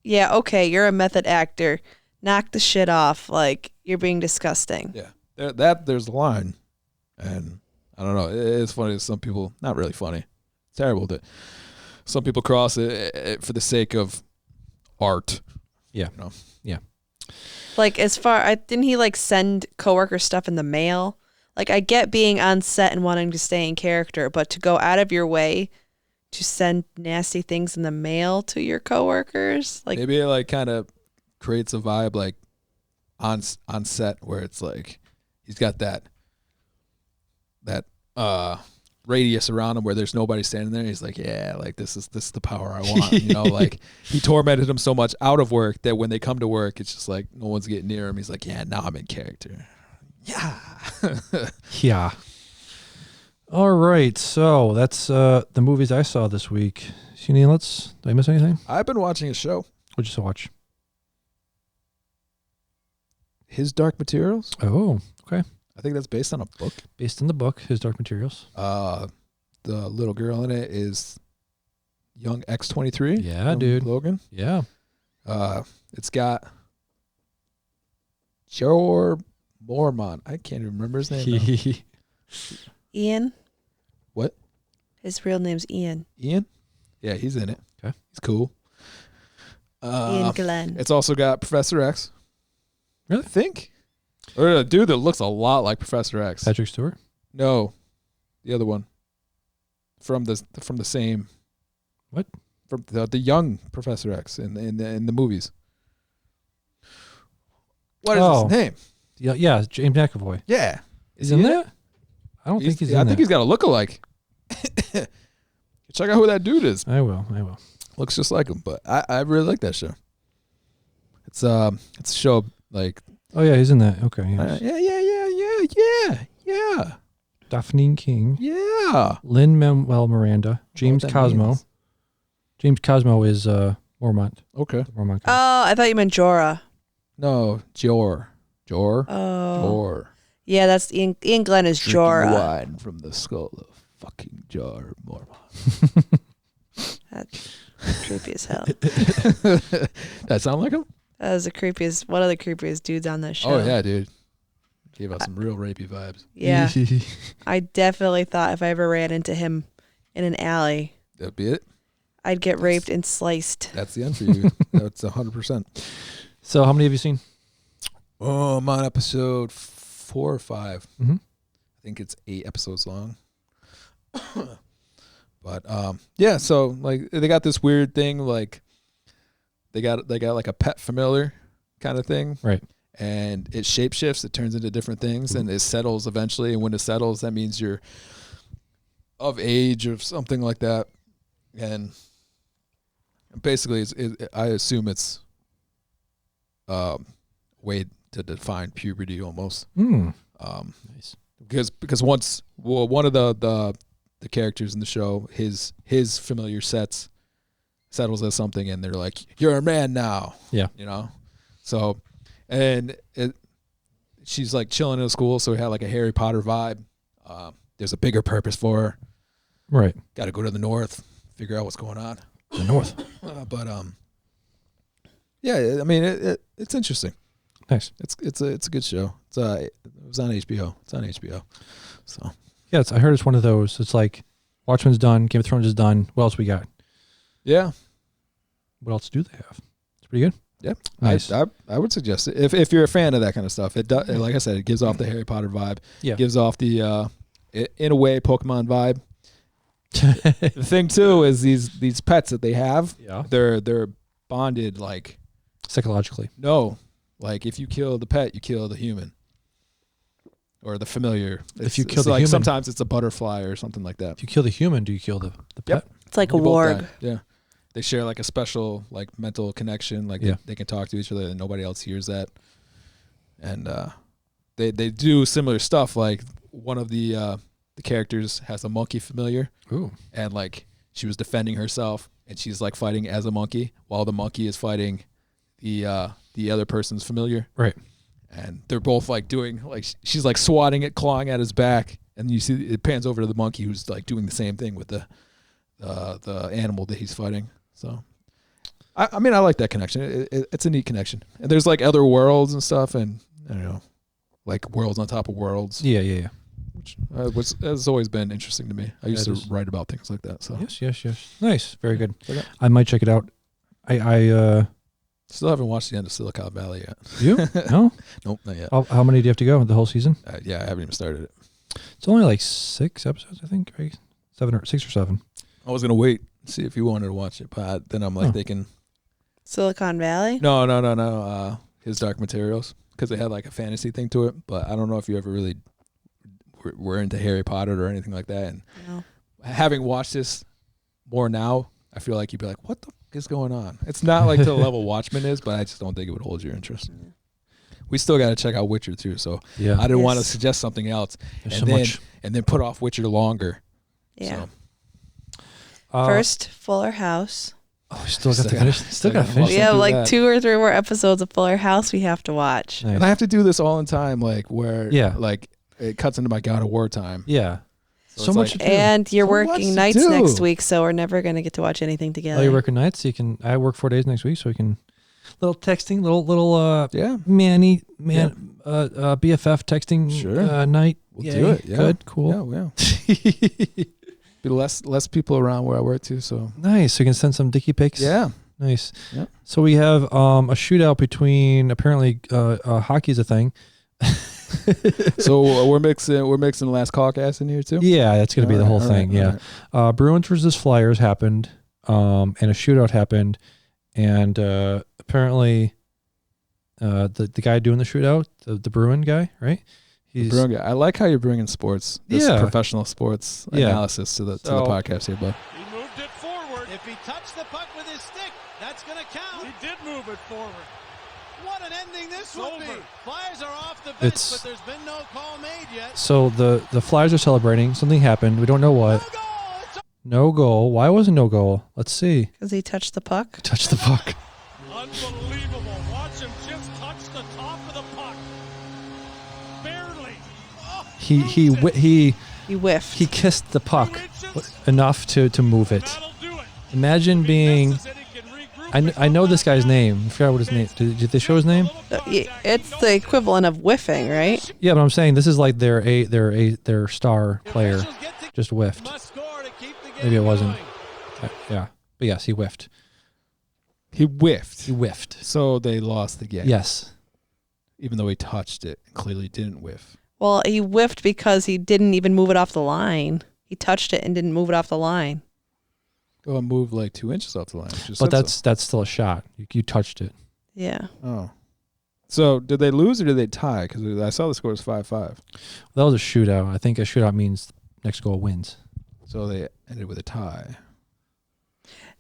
you're a method actor. Knock the shit off. Like, you're being disgusting. Yeah. There's the line. And I don't know. It's funny that some people, not really funny. It's terrible that some people cross it for the sake of art. Yeah. Yeah. Like, didn't he like send coworker stuff in the mail? Like, I get being on set and wanting to stay in character, but to go out of your way to send nasty things in the mail to your coworkers, like maybe it like kind of creates a vibe like on set where it's like he's got that radius around him where there's nobody standing there. He's like, yeah, like this is the power I want. You know, like he tormented him so much out of work that when they come to work, it's just like no one's getting near him. He's like, yeah, now I'm in character. Yeah. Yeah. All right. So that's the movies I saw this week. See any inlets? Did I miss anything? I've been watching a show. What'd you watch? His Dark Materials. Oh, okay. I think that's based on a book. Based on the book, His Dark Materials. The little girl in it is young X-23. Yeah, dude. Logan. Yeah. It's got Joe Mormont. I can't even remember his name now. Ian. What? His real name's Ian. Ian? Yeah, he's in it. Okay. He's cool. Ian Glenn. It's also got Professor X. Really? I think. Or a dude that looks a lot like Professor X. Patrick Stewart? No. The other one. From the same. What? From the young Professor X in the movies. What is his name? Yeah, James McAvoy. Yeah. Is he in that? I don't think he's in that. I think he's got a look-alike. Check out who that dude is. I will. Looks just like him, but I really like that show. It's a show like. Oh yeah, he's in that. Okay. Yes. Yeah. Daphne King. Yeah. Lin-Manuel Miranda. James that Cosmo. means. James Cosmo is Mormont. Okay. The Mormont guy. Oh, I thought you meant Jorah. No, Jor. Oh. Yeah, that's Ian Glenn is Drinking Jorah. wine from the skull of fucking Jar Mormont. That's creepy as hell. That sound like him? That was one of the creepiest dudes on that show. Oh yeah, dude. Gave us some real rapey vibes. Yeah. I definitely thought if I ever ran into him in an alley, That'd be it. I'd get raped and sliced. That's the end for you. That's 100%. So how many have you seen? Oh, I'm on episode 4 or 5. Mm-hmm. I think it's 8 episodes long. But yeah, so like they got this weird thing, like they got like a pet familiar kind of thing, Right. and it shapeshifts, it turns into different things, and it settles eventually. And when it settles, that means you're of age or something like that. And basically, I assume it's way to define puberty almost. Nice. Because once one of the characters in the show, his familiar settles as something, and they're like, "You're a man now." Yeah. You know. So, she's like chilling in school, so we had like a Harry Potter vibe. There's a bigger purpose for her. Right. Got to go to the north, figure out what's going on. The North. But yeah, I mean it's interesting. Nice. It's a good show. It was on HBO. It's on HBO. So Yeah, I heard it's one of those. It's like Watchmen's done, Game of Thrones is done. What else we got? yeah, What else do they have? It's pretty good. yeah. Nice. I would suggest it if you're a fan of that kind of stuff. It does, like I said, it gives off the Harry Potter vibe. Yeah. Gives off the in a way Pokemon vibe. The thing too is these pets that they have. Yeah. They're bonded like Psychologically. no, like if you kill the pet, you kill the human. Or the familiar. If you kill the like human, sometimes it's a butterfly or something like that. if you kill the human, do you kill the pet? Yep. It's like a You both warg. die. Yeah. They share like a special like mental connection. Like Yeah. they can talk to each other and nobody else hears that. And they do similar stuff. Like one of the characters has a monkey familiar, Ooh. and like she was defending herself, and she's like fighting as a monkey while the monkey is fighting the other person's familiar. Right. And they're both like doing like she's like swatting it, clawing at his back, and you see it pans over to the monkey who's like doing the same thing with the animal that he's fighting. So, I mean, I like that connection. It's a neat connection. And there's like other worlds and stuff, and I don't know, like worlds on top of worlds. Yeah. Which has always been interesting to me. I used That to is. write about things like that. So Yes. Nice. Very good. Okay. I might check it out. I still haven't watched the end of Silicon Valley yet. you? No? Nope, not yet. How many do you have to go? The whole season? Yeah, I haven't even started it. It's only like 6 episodes, I think, right? 6 or 7. I was gonna wait see if you wanted to watch it, but then I'm like thinking. Silicon Valley? No. His Dark Materials, because they had like a fantasy thing to it. But I don't know if you ever really were into Harry Potter or anything like that. And No. having watched this more now, I feel like you'd be like, what the fuck is going on? It's not like to the level Watchmen is, but I just don't think it would hold your interest. We still got to check out Witcher too, so Yeah. I didn't want to Yes. suggest something else There's and so then much. and then put off Witcher longer. Yeah. So, First, Fuller House. Oh, we still got to Still finish. gotta- Still got to still finish. We gotta have do like that. 2 or 3 more episodes of Fuller House we have to watch. Nice. and I have to do this all in time, like where Yeah. like it cuts into my God of War time. Yeah. So So it's much like- to do. And you're So much working to nights do. next week, so we're never going to get to watch anything together. Oh, you're working nights, so you can. I work 4 days next week, so we can. Little texting, little Yeah. BFF texting Sure. night. We'll do it. Yeah. Good. Cool. Yeah. Be less people around where I work too. So Nice. So you can send some dicky pics. yeah. Nice. Yeah. So we have a shootout between apparently hockey's a thing. So we're mixing the last caucus in here too. Yeah, that's gonna be the whole All thing. right, all Yeah. right. Bruins versus Flyers happened, and a shootout happened, and apparently, the guy doing the shootout, the Bruin guy, right? He's Bruin guy. I like how you're bringing sports, this Yeah. professional sports Yeah. analysis to the So- podcast here, bud. He moved it forward. If he touched the puck with his stick, that's going to count. He did move it forward. What an ending this would be. Flyers are off the bench, It's- but there's been no call made yet. so the Flyers are celebrating. Something happened. We don't know what. No goal. It's No goal. Why wasn't no goal? Let's see. Because he touched the puck. Touch the puck. unbelievable. Watch him just touch the top of the puck. Barely. Oh, He moved it. He whiffed. he kissed the 2 puck inches. enough to move it. That'll do it. Imagine If he being. misses it, he can regroup I and know come this back guy's out. name. I forgot what his name. Did they show his name? It's the equivalent of whiffing, right? Yeah, but I'm saying this is like their star player Officials get to- just whiffed. must score to keep the game Maybe it wasn't. going. Yeah, but yes, he whiffed. He whiffed. He whiffed. So they lost the game. Yes. Even though he touched it and clearly didn't whiff. Well, he whiffed because he didn't even move it off the line. He touched it and didn't move it off the line. Oh, it moved like 2 inches off the line. You just But said so. that's still a shot. You touched it. Yeah. Oh. So did they lose or did they tie? Because I saw the score was 5-5. That was a shootout. I think a shootout means next goal wins. So they ended with a tie.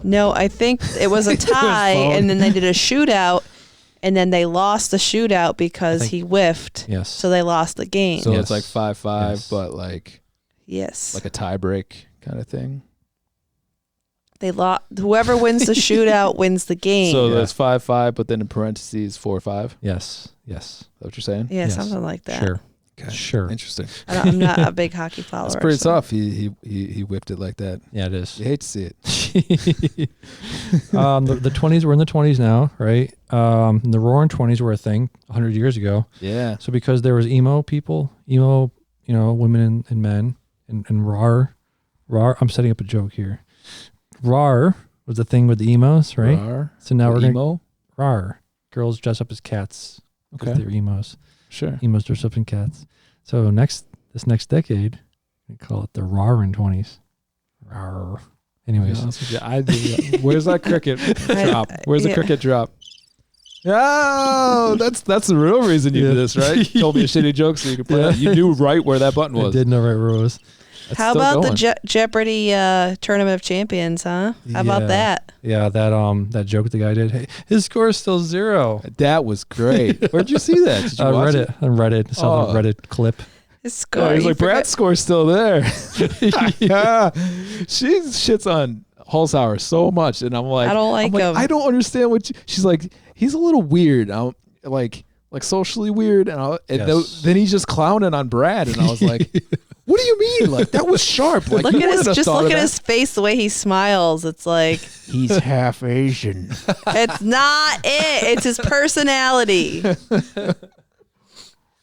No, I think it was a tie, phone. and then they did a shootout, and then they lost the shootout because think- he whiffed. Yes. So they lost the game. So Yes. it's like 5-5, Yes. but like Yes. a tie break kind of thing. They lost. Whoever wins the shootout wins the game. So Yeah. that's 5-5, but then in parentheses 4-5. Yes. Yes. Is that what you're saying? yeah, Yes. something like that. Sure. Okay. Sure. Interesting. I'm not a big hockey follower. That's pretty so- tough. He whipped it like that. Yeah, it is. You hate to see it. The 20s, we're in the 20s now, right? The roaring 20s were a thing 100 years ago. Yeah. So because there was emo people, women and men, and rar, I'm setting up a joke here. Rar was the thing with the emos, right? Rar. So now we're gonna emo. rar. Girls dress up as cats. Okay. They're emos. Sure. Emos dress up in cats. So this next decade, we call it the rarin 20s. Rar. Anyways, Where's that cricket drop? Where's the yeah. cricket drop? Oh, that's the real reason you Yeah. did this, right? You told me a shitty joke so you could play Yeah. it. You knew right where that button I was. did know right where it was. That's How still about going. the Jeopardy Tournament of Champions, huh? How about Yeah. that? Yeah, that joke the guy did. Hey, his score is still 0. That was great. Where'd you see that? Did you watch Reddit. On Reddit. Saw the Oh. Reddit clip. His score. Oh, he's you like, forgot- Brad's score's still there. Yeah. She shits on Holzhauer so much. And I'm like, I don't like him. I don't understand what she's like, he's a little weird. I'm like socially weird. And Yes. then he's just clowning on Brad. And I was like, what do you mean? Like, that was sharp. Like, Look you at wouldn't have just thought look of at that. his face, the way he smiles. It's like He's half Asian. it's not it. It's his personality.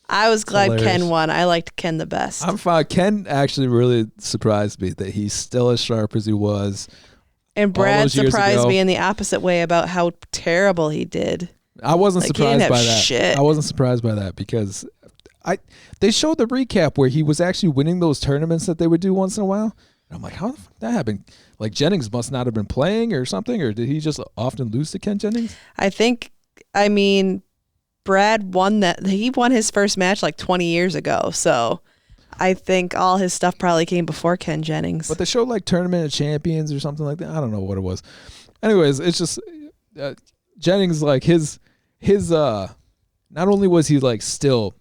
I was glad hilarious. Ken won. I liked Ken the best. I'm fine. Ken actually really surprised me that he's still as sharp as he was. And Brad those years surprised ago. me in the opposite way about how terrible he did. I wasn't Like, he didn't surprised by have that. shit. I wasn't surprised by that because they showed the recap where he was actually winning those tournaments that they would do once in a while. And I'm like, how the fuck did that happen? Like, Jennings must not have been playing or something, or did he just often lose to Ken Jennings? I mean, Brad won that. He won his first match like 20 years ago. So I think all his stuff probably came before Ken Jennings. But they showed like Tournament of Champions or something like that. I don't know what it was. Anyways, it's just Jennings, like his not only was he like still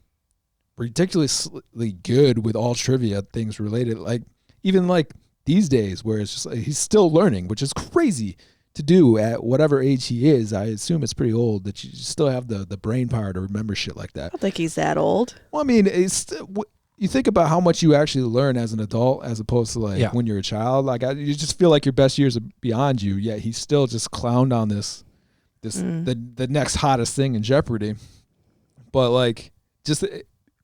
ridiculously good with all trivia things related, like even like these days where it's just like, he's still learning, which is crazy to do at whatever age he is. I assume it's pretty old that you still have the brain power to remember shit like that. I don't think he's that old. Well, I mean, you think about how much you actually learn as an adult as opposed to like when you're a child. Like you just feel like your best years are beyond you, yet he's still just clowned on the next hottest thing in Jeopardy. But like just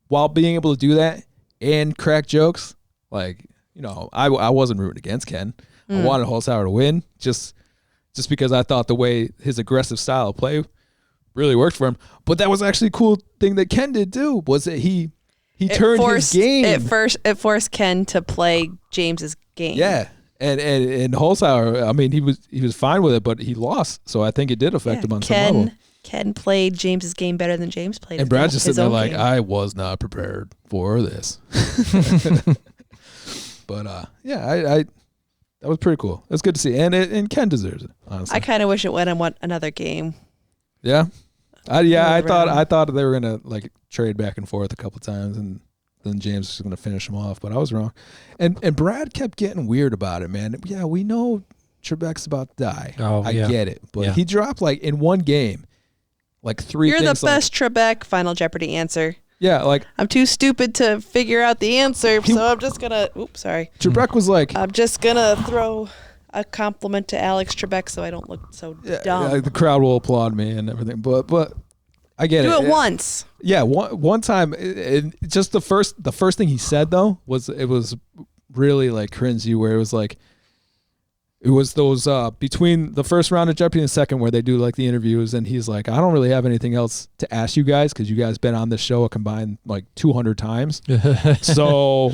while being able to do that and crack jokes, like, you know, I wasn't rooting against Ken. I wanted Holzhauer to win just because I thought the way his aggressive style of play really worked for him. But that was actually a cool thing that Ken did too, was that he turned his game. It forced Ken to play James's game. Yeah. And Holzhauer, I mean, he was fine with it, but he lost. So I think it did affect him on some level. Ken played James's game better than James played. And Brad just sitting there like, I was not prepared for this. But yeah, that was pretty cool. It was good to see, and Ken deserves it. Honestly, I kind of wish it went and won another game. Yeah, I thought they were gonna like trade back and forth a couple times, and then James was gonna finish him off, but I was wrong. And Brad kept getting weird about it, man. Yeah, we know Trebek's about to die. I get it, but he dropped like in one game, like 3 You're things. The best Trebek. Final Jeopardy answer. Yeah, like I'm too stupid to figure out the answer, so I'm just gonna. Oops, sorry. Trebek was like, I'm just gonna throw a compliment to Alex Trebek so I don't look so dumb. Yeah, like the crowd will applaud me and everything, but I get it. Do it once. Yeah, one time. Just the first thing he said though was really like cringy, where it was like. It was those between the first round of Jeopardy and the second where they do like the interviews, and he's like, I don't really have anything else to ask you guys because you guys been on this show a combined like 200 times. So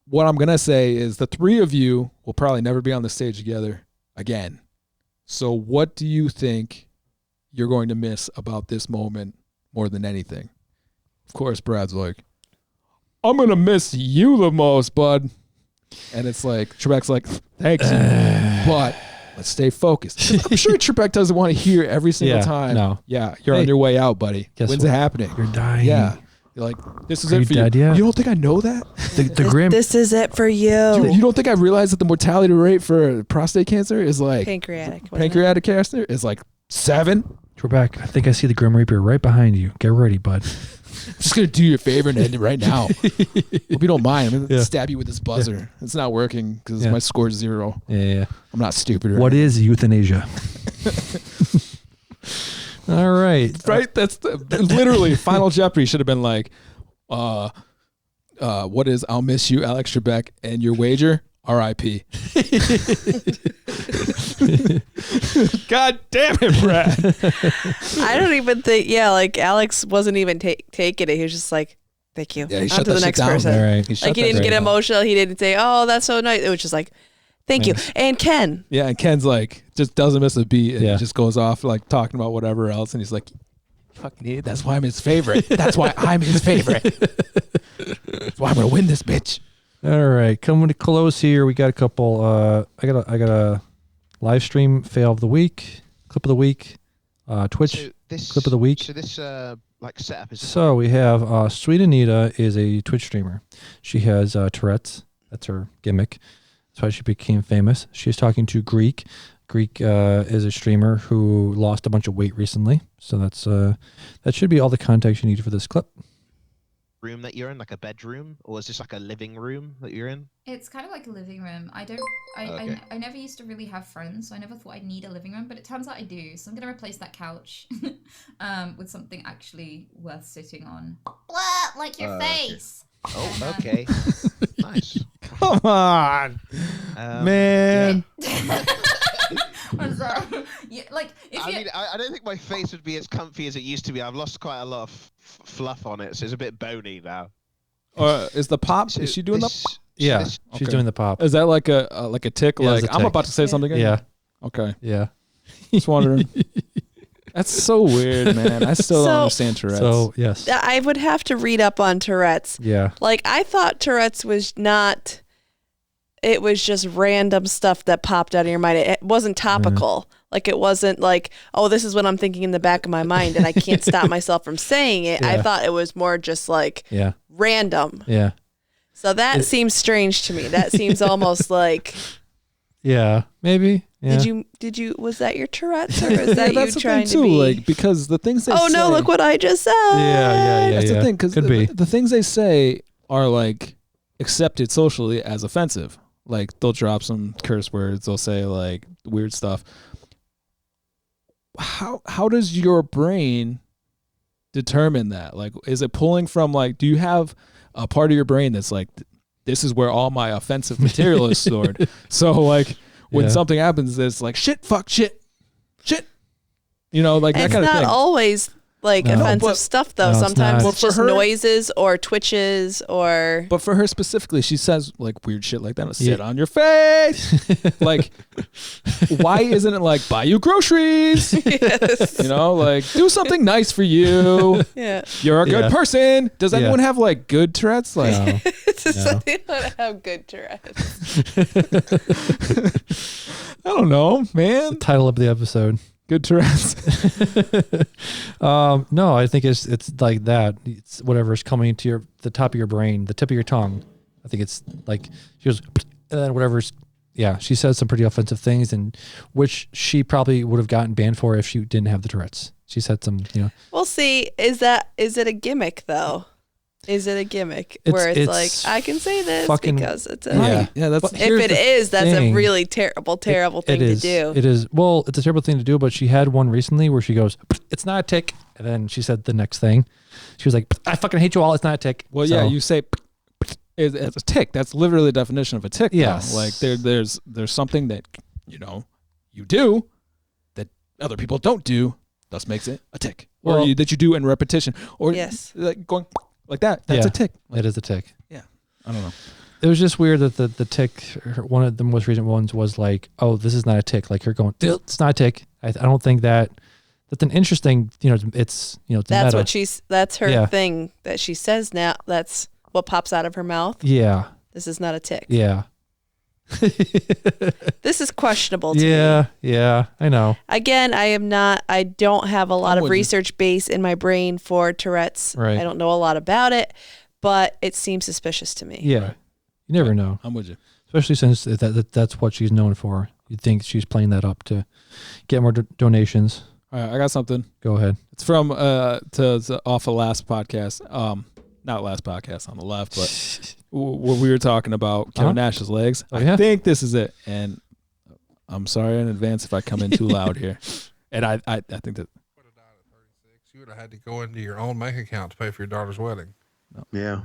what I'm going to say is the three of you will probably never be on the stage together again. So what do you think you're going to miss about this moment more than anything? Of course, Brad's like, I'm going to miss you the most, bud. And it's like, Trebek's like, thanks, but let's stay focused. I'm sure Trebek doesn't want to hear every single time. No. Yeah, you're on your way out, buddy. When's it happening? You're dying. Yeah. You're like, this is it for dead you. yet? You don't think I know that? The grim. This is it for you. You don't think I realize that the mortality rate for prostate cancer is like pancreatic cancer is like 7? Trebek, I think I see the Grim Reaper right behind you. Get ready, bud. I'm just going to do you a favor and end it right now. Hope you don't mind. I'm going to stab you with this buzzer. Yeah. It's not working because my score's 0. Yeah. I'm not stupid. What is euthanasia? All right. Right? That's literally Final Jeopardy should have been like, what is I'll miss you, Alex Trebek, and your wager? R.I.P. God damn it, Brad. I don't even think, like Alex wasn't even taking it. He was just like, thank you. Yeah, he on shut to the next person. All right. Like he didn't get emotional. He didn't say, oh, that's so nice. It was just like, thank you. And Ken. Yeah, and Ken's like, just doesn't miss a beat and just goes off like talking about whatever else. And he's like, fucking idiot. That's why I'm his favorite. That's why I'm his favorite. That's why I'm going to win this bitch. All right, coming to close here. We got a couple. I got a live stream fail of the week, clip of the week, Twitch clip of the week. So this like setup is. So we have Sweet Anita is a Twitch streamer. She has Tourette's. That's her gimmick. That's why she became famous. She's talking to Greek. Greek is a streamer who lost a bunch of weight recently. So that's that should be all the context you need for this clip. Room that you're in, like a bedroom, or is this like a living room that you're in? It's kind of like a living room. I never used to really have friends, so I never thought I'd need a living room, but it turns out I do. So I'm gonna replace that couch with something actually worth sitting on. Blah, like your face. Oh, okay. Nice. Come on, man. I'm sorry. Yeah, like I don't think my face would be as comfy as it used to be. I've lost quite a lot of fluff on it, so it's a bit bony now. Is the pop? Is she doing the? Yeah, she's doing the pop. Is that like a tick? Yeah, like a tick. I'm about to say something. Yeah. Okay. Yeah. Just wondering. That's so weird, man. I still don't understand Tourette's. So, yes. I would have to read up on Tourette's. Yeah. Like, I thought Tourette's was not, it was just random stuff that popped out of your mind. It wasn't topical. Like, it wasn't like, oh, this is what I'm thinking in the back of my mind and I can't stop myself from saying it. I thought it was more just like random. Yeah. So that seems strange to me. That seems almost like... Yeah, maybe. Yeah. Did you was that your Tourette's or is that that's you trying the thing too, to be like, because the things they say, no, look what I just said. Yeah. That's the thing, because the things they say are like accepted socially as offensive. Like they'll drop some curse words, they'll say like weird stuff. How does your brain determine that? Like, is it pulling from like, do you have a part of your brain that's like, this is where all my offensive material is stored? So like when something happens, it's like shit, fuck, shit. You know, like that kind of thing. It's not always like offensive stuff though. Sometimes it's just noises or twitches or. But for her specifically, she says like weird shit like that. Sit on your face. Like, why isn't it like buy you groceries? Yes. You know, like do something nice for you. Yeah. You're a good person. Does anyone have like good Tourette's? Like, no. They don't have good Tourette's. I don't know, man. The title of the episode. Good Tourette's. No, I think it's like that. It's whatever's coming to the top of your brain, the tip of your tongue. I think it's like she goes, and then whatever's. Yeah, she said some pretty offensive things, and which she probably would have gotten banned for if she didn't have the Tourette's. She said some, We'll see. Is it a gimmick though? Is it a gimmick where it's like I can say this because it's a that's if it is, that's a really terrible thing to do. It is. Well, it's a terrible thing to do, but she had one recently where she goes, "It's not a tick," and then she said the next thing. She was like, "I fucking hate you all. It's not a tick." Well, yeah, you say it's a tick. That's literally the definition of a tick. Yes. Though. Like there's something that you do that other people don't do. Thus makes it a tick. Or that you do in repetition. Or like going like that. That's a tick. It is a tick. Yeah. I don't know. It was just weird that the tick, one of the most recent ones was like, oh, this is not a tick. Like her going, it's not a tick. I don't think that's an interesting, it's, it's that's meta. that's her thing that she says now. That's what pops out of her mouth. Yeah. This is not a tick. Yeah. This is questionable to me. Yeah, I know. Again, I don't have a lot of research base in my brain for Tourette's. Right. I don't know a lot about it, but it seems suspicious to me. Yeah. You never know. I'm with you. Especially since that's what she's known for. You'd think she's playing that up to get more donations. All right, I got something. Go ahead. It's from off of last podcast. Not last podcast on the left, but what we were talking about Kevin Nash's legs. Oh, yeah? I think this is it. And I'm sorry in advance if I come in too loud here. And I think that would have died at 36. You would have had to go into your own bank account to pay for your daughter's wedding. No. Yeah.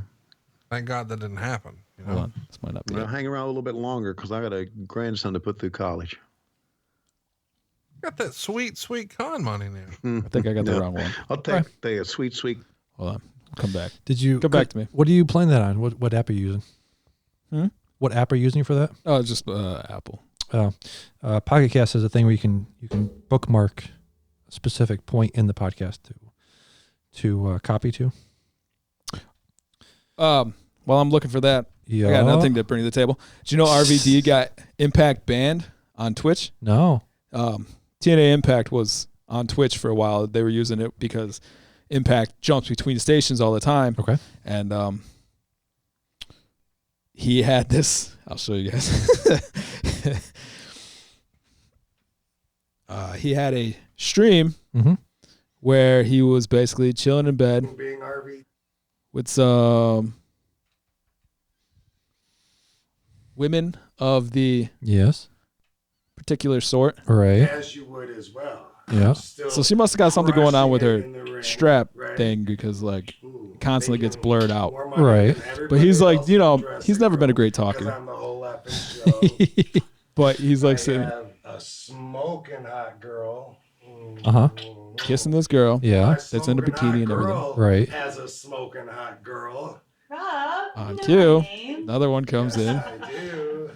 Thank God that didn't happen. Hold on. This might not be. Well, hang around a little bit longer because I got a grandson to put through college. Got that sweet con money now. I think I got the wrong one. I'll take a sweet. Hold on. Come back. Come back to me? What are you playing that on? What app are you using? What app are you using for that? Oh, just Apple. Pocket Cast is a thing where you can bookmark a specific point in the podcast to copy to. While I'm looking for that, I got nothing to bring to the table. Did you know RVD got Impact banned on Twitch? No. TNA Impact was on Twitch for a while. They were using it because Impact jumps between stations all the time. Okay. And he had this. I'll show you guys. He had a stream where he was basically chilling in bed with some women of the particular sort. Right. As you would as well. Yeah. So she must have got something going on with her strap thing because like constantly gets blurred out. Right. But he's like, he's never been a great talker. But he's like sitting a smoking hot girl. Kissing this girl. Yeah. That's in a bikini and everything. Right. As a smoking hot girl. On cue, another one comes in. I do.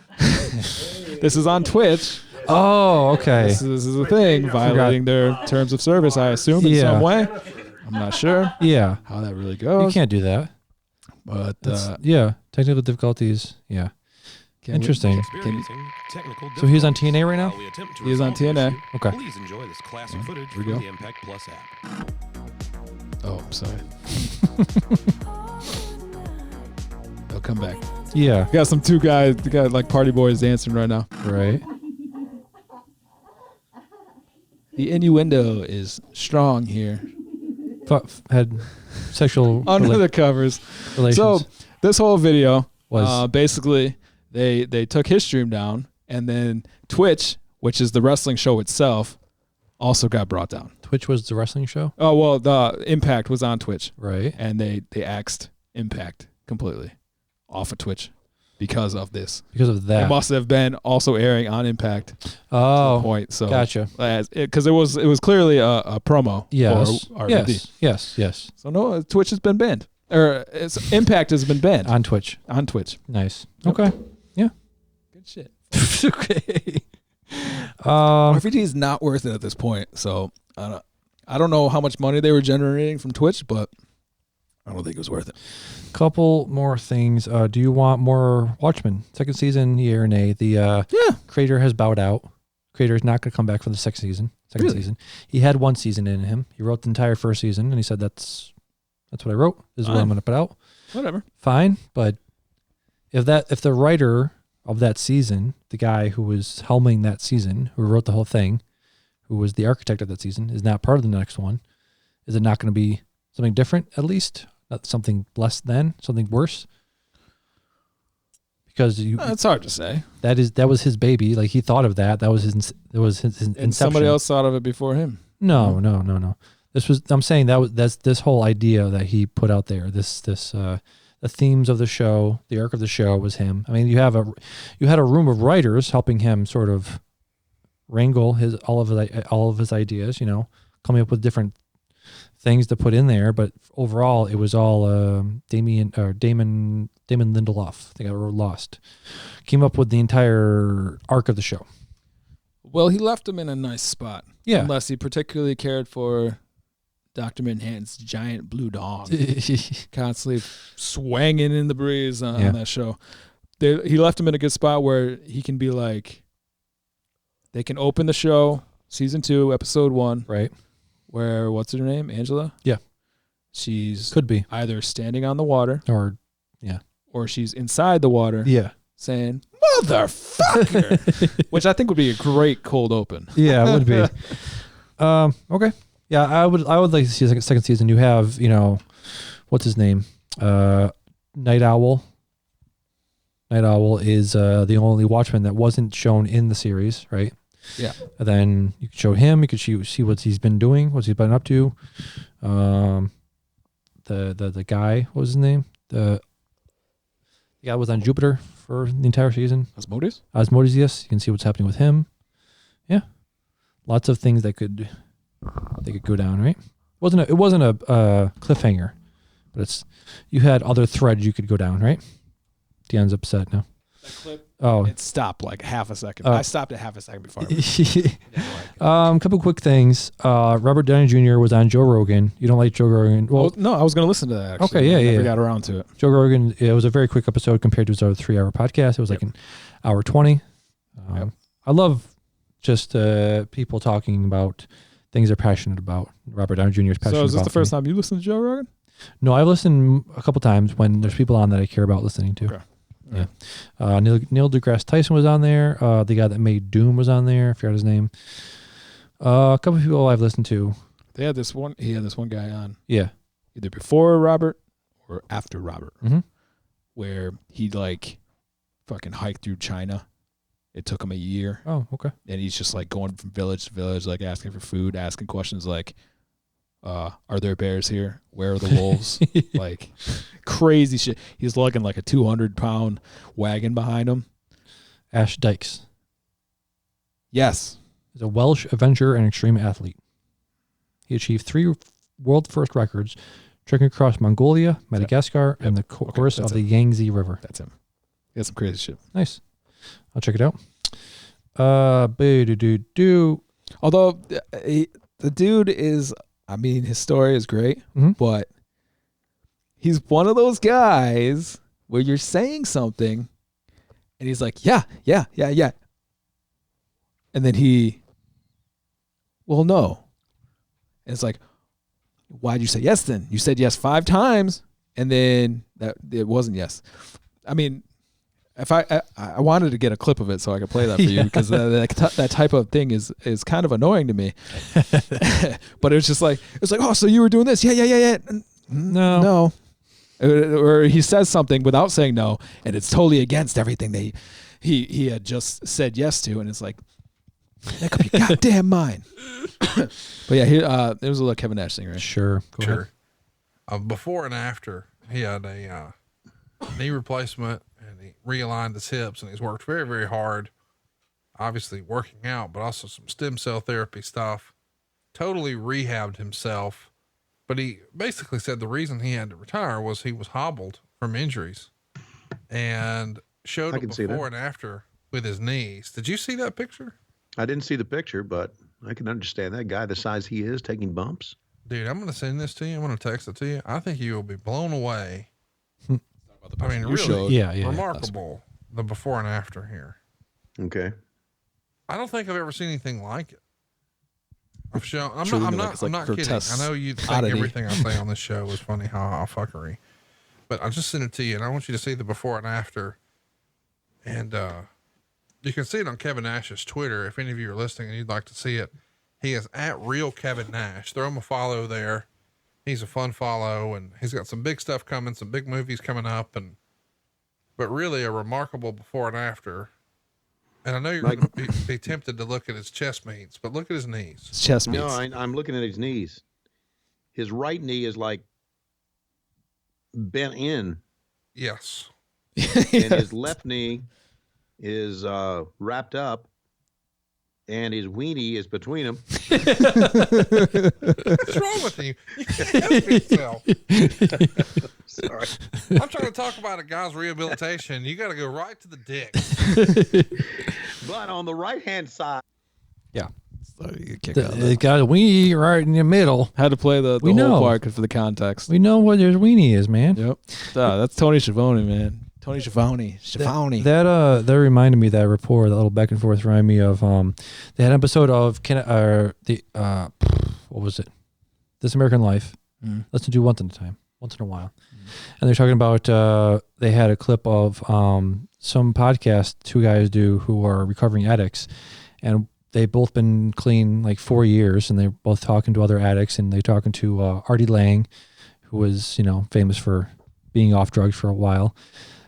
This is on Twitch. Oh, okay. This is a thing, violating their terms of service, I assume, in some way. I'm not sure how that really goes. You can't do that. But, technical difficulties. Yeah. Interesting. So he's on TNA right now? He is on TNA. Okay. Please enjoy this classic footage Here we from go. the Impact Plus app. Oh, I'm sorry. I'll come back. Yeah. We got some two guys, like party boys dancing right now. Right. The innuendo is strong here. Had sexual under the covers. Relations. So this whole video was basically they took his stream down, and then Twitch, which is the wrestling show itself, also got brought down. Twitch was the wrestling show? Oh, well, the Impact was on Twitch. Right. And they axed Impact completely off of Twitch because of this. Because of that. It must have been also airing on Impact. Oh, to the point. So gotcha. Because it was clearly a promo yes. for RVD. Yes. So no, Twitch has been banned. Or Impact has been banned. On Twitch. Yep. Nice. Okay. Yeah. Good shit. Okay. RVD is not worth it at this point. So I don't know how much money they were generating from Twitch, but I don't think it was worth it. Couple more things. Do you want more Watchmen? Second season, yeah or nay? The creator has bowed out. Creator is not going to come back for the second season. Season. He had one season in him. He wrote the entire first season, and he said, "That's what I wrote. This is what I'm going to put out." Whatever. Fine, but if the writer of that season, the guy who was helming that season, who wrote the whole thing, who was the architect of that season, is not part of the next one, is it not going to be something different at least? Not something less than, something worse? Because it's hard to say. That was his baby. Like he thought of that. That was his inception. And somebody else thought of it before him. No. I'm saying that's this whole idea that he put out there. The themes of the show, the arc of the show was him. I mean, you had a room of writers helping him sort of wrangle all of his ideas, coming up with different things to put in there, but overall it was all Damon Lindelof. I think I wrote Lost. Came up with the entire arc of the show. Well, he left him in a nice spot. Yeah. Unless he particularly cared for Dr. Manhattan's giant blue dog. Constantly swanging in the breeze on that show. He left him in a good spot where he can be like, they can open the show, season 2, episode 1. Right. Where, what's her name? Angela? Yeah. She's could be either standing on the water or she's inside the water. Yeah. Saying, motherfucker. Which I think would be a great cold open. Yeah, it would be. Okay. Yeah, I would like to see a second season. You have, what's his name? Night Owl. Night Owl is the only Watchman that wasn't shown in the series, right? Yeah. And then you could show him. You could see what he's been doing, what he's been up to. The guy, what was his name? The guy was on Jupiter for the entire season. Asmodeus, yes. You can see what's happening with him. Yeah. Lots of things that could go down, right? It wasn't a cliffhanger, but you had other threads you could go down, right? Dion's upset now. That clip. Oh, it stopped like half a second. I stopped at half a second before. Couple quick things. Robert Downey Jr. was on Joe Rogan. You don't like Joe Rogan? Well, no, I was going to listen to that. Actually. Okay, yeah. I never got around to it. Joe Rogan. It was a very quick episode compared to his other 3-hour podcast. It was like an hour 20. I love just people talking about things they're passionate about. Robert Downey Jr. is passionate. So is this about the first time you listened to Joe Rogan? No, I've listened a couple times when there's people on that I care about listening to. Okay. Yeah. Neil deGrasse Tyson was on there. The guy that made Doom was on there. I forgot his name. A couple of people I've listened to. He had this one guy on. Yeah. Either before Robert or after Robert. Mm-hmm. Where he like fucking hiked through China. It took him a year. Oh, okay. And he's just like going from village to village, like asking for food, asking questions like, are there bears here? Where are the wolves? Like crazy shit. He's lugging like a 200-pound wagon behind him. Ash Dykes. Yes. He's a Welsh adventurer and extreme athlete. He achieved 3 world first records, trekking across Mongolia, Madagascar, and the course of the Yangtze River. That's him. He has some crazy shit. Nice. I'll check it out. Although the dude is, I mean, his story is great, but he's one of those guys where you're saying something and he's like, yeah. And then well, no. And it's like, why'd you say yes then? You said yes 5 times and then it wasn't yes. I mean, if I wanted to get a clip of it so I could play that for you because that type of thing is kind of annoying to me. But it's just like, oh, so you were doing this? Yeah. No. Or he says something without saying no, and it's totally against everything he had just said yes to, and it's like, make up your goddamn mind. But yeah, there was a little Kevin Nash thing, right? Sure. Go ahead. Before and after, he had a knee replacement, and he realigned his hips, and he's worked very, very hard. Obviously working out, but also some stem cell therapy stuff. Totally rehabbed himself. But he basically said the reason he had to retire was he was hobbled from injuries, and showed it before and after with his knees. Did you see that picture? I didn't see the picture, but I can understand that guy the size he is taking bumps. Dude, I'm going to send this to you. I'm going to text it to you. I think you will be blown away. I mean, really, remarkable, the before and after here. Okay. I don't think I've ever seen anything like it. I'm not kidding. I know you think everything I say on this show is funny, fuckery, but I just sent it to you, and I want you to see the before and after. And you can see it on Kevin Nash's Twitter. If any of you are listening and you'd like to see it, he is at Real Kevin Nash. Throw him a follow there. He's a fun follow, and he's got some big stuff coming, some big movies coming up, but really a remarkable before and after. And I know you're going to be tempted to look at his chest meats, but look at his knees. His chest meats. No, I'm looking at his knees. His right knee is like bent in. Yes. And his left knee is wrapped up, and his weenie is between them. What's wrong with you? You can't help yourself. Sorry. I'm trying to talk about a guy's rehabilitation. You got to go right to the dick. But on the right-hand side. Yeah. It got a weenie right in the middle. Had to play the whole part for the context. We know what your weenie is, man. Yep. That's Tony Schiavone, man. Tony Schiavone. That reminded me, that rapport, that little back and forth reminded me of they had an episode of what was it? This American Life. Let's do once in a while. And they're talking about they had a clip of some podcast 2 guys do who are recovering addicts, and they've both been clean like 4 years, and they're both talking to other addicts, and they're talking to Artie Lang, who was famous for being off drugs for a while.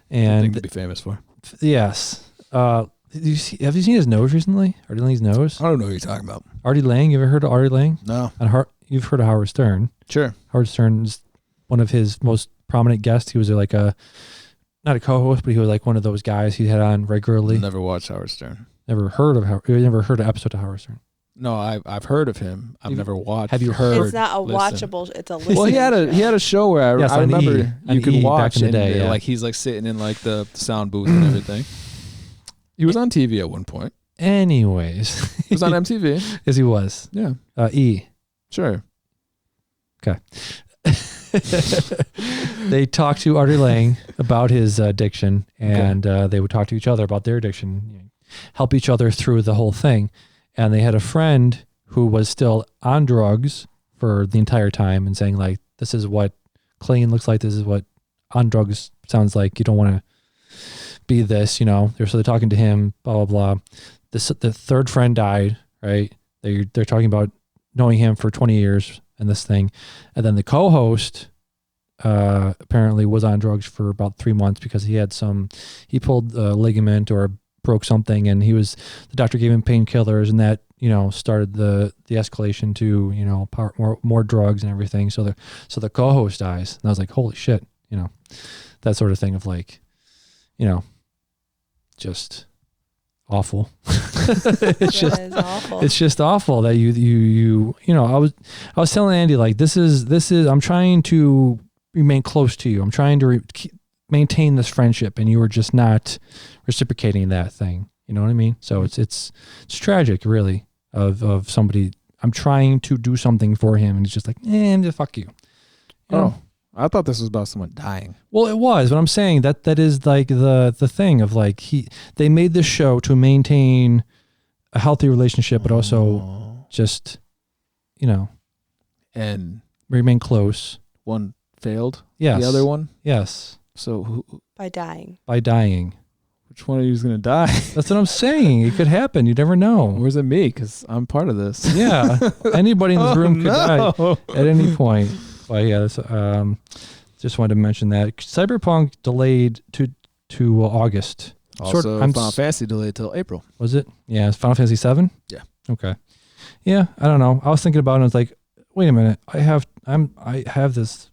And thing to be famous for. Yes. Have you seen his nose recently? Artie Lang's nose? I don't know what you're talking about. Artie Lang, you ever heard of Artie Lang? No. You've heard of Howard Stern. Sure. Howard Stern's one of his most prominent guests. He was like not a co-host, but he was like one of those guys he had on regularly. Never watched Howard Stern. Never heard of an episode of Howard Stern. No, I've heard of him. I've never watched. Have you heard? It's not a watchable. It's a listening. Well, he had a show where I remember you could watch back in the day. Like he's like sitting in like the sound booth and everything. He was on TV at one point. Anyways, he was on MTV. Yes, he was. Yeah. E. Sure. Okay. They talked to Artie Lang about his addiction, and they would talk to each other about their addiction, help each other through the whole thing. And they had a friend who was still on drugs for the entire time and saying like, this is what clean looks like. This is what on drugs sounds like. You don't want to be this, So they're talking to him, blah, blah, blah. The third friend died, right? They're talking about knowing him for 20 years and this thing. And then the co-host apparently was on drugs for about 3 months because he pulled a ligament or broke something, and the doctor gave him painkillers, and that started the escalation to more drugs and everything. So the co-host dies, and I was like, holy shit, that sort of thing of like, just awful. It's just awful that you I was telling Andy like this is I'm trying to remain close to you. I'm trying to maintain this friendship, and you were just not reciprocating that thing, You know what I mean? So it's tragic, really, of somebody. I'm trying to do something for him, and he's just like, fuck you. You know? I thought this was about someone dying. Well, it was, but I'm saying that is like the thing of like they made this show to maintain a healthy relationship, but also just, and remain close. One failed. Yes. The other one. Yes. So by dying. By dying. Which one of you is gonna die? That's what I'm saying. It could happen. You never know. Where's it me? Because I'm part of this. Yeah. Anybody in this room could die at any point. But yeah, just wanted to mention that Cyberpunk delayed to August. Also, Final Fantasy delayed till April. Was it? Yeah, it's Final Fantasy 7? Yeah. Okay. Yeah, I don't know. I was thinking about it and I was like, wait a minute. I have this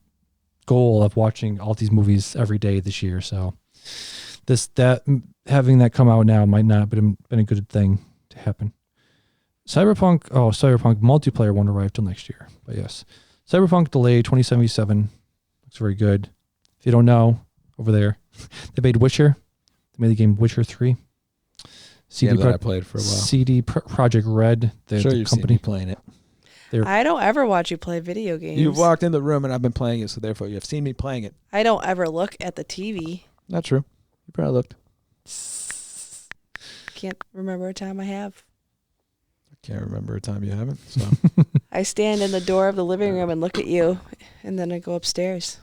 goal of watching all these movies every day this year, so having that come out now might not have been a good thing to happen. Cyberpunk multiplayer won't arrive till next year. But yes. Cyberpunk delayed 2077. Looks very good. If you don't know, over there, they made Witcher. They made the game Witcher 3. I played for a while. CD Projekt Red, the you've company seen me playing it. I don't ever watch you play video games. You've walked in the room and I've been playing it, so therefore you have seen me playing it. I don't ever look at the TV. Not true. You probably looked. Can't remember a time I have. I can't remember a time you haven't. So I stand in the door of the living room and look at you, and then I go upstairs.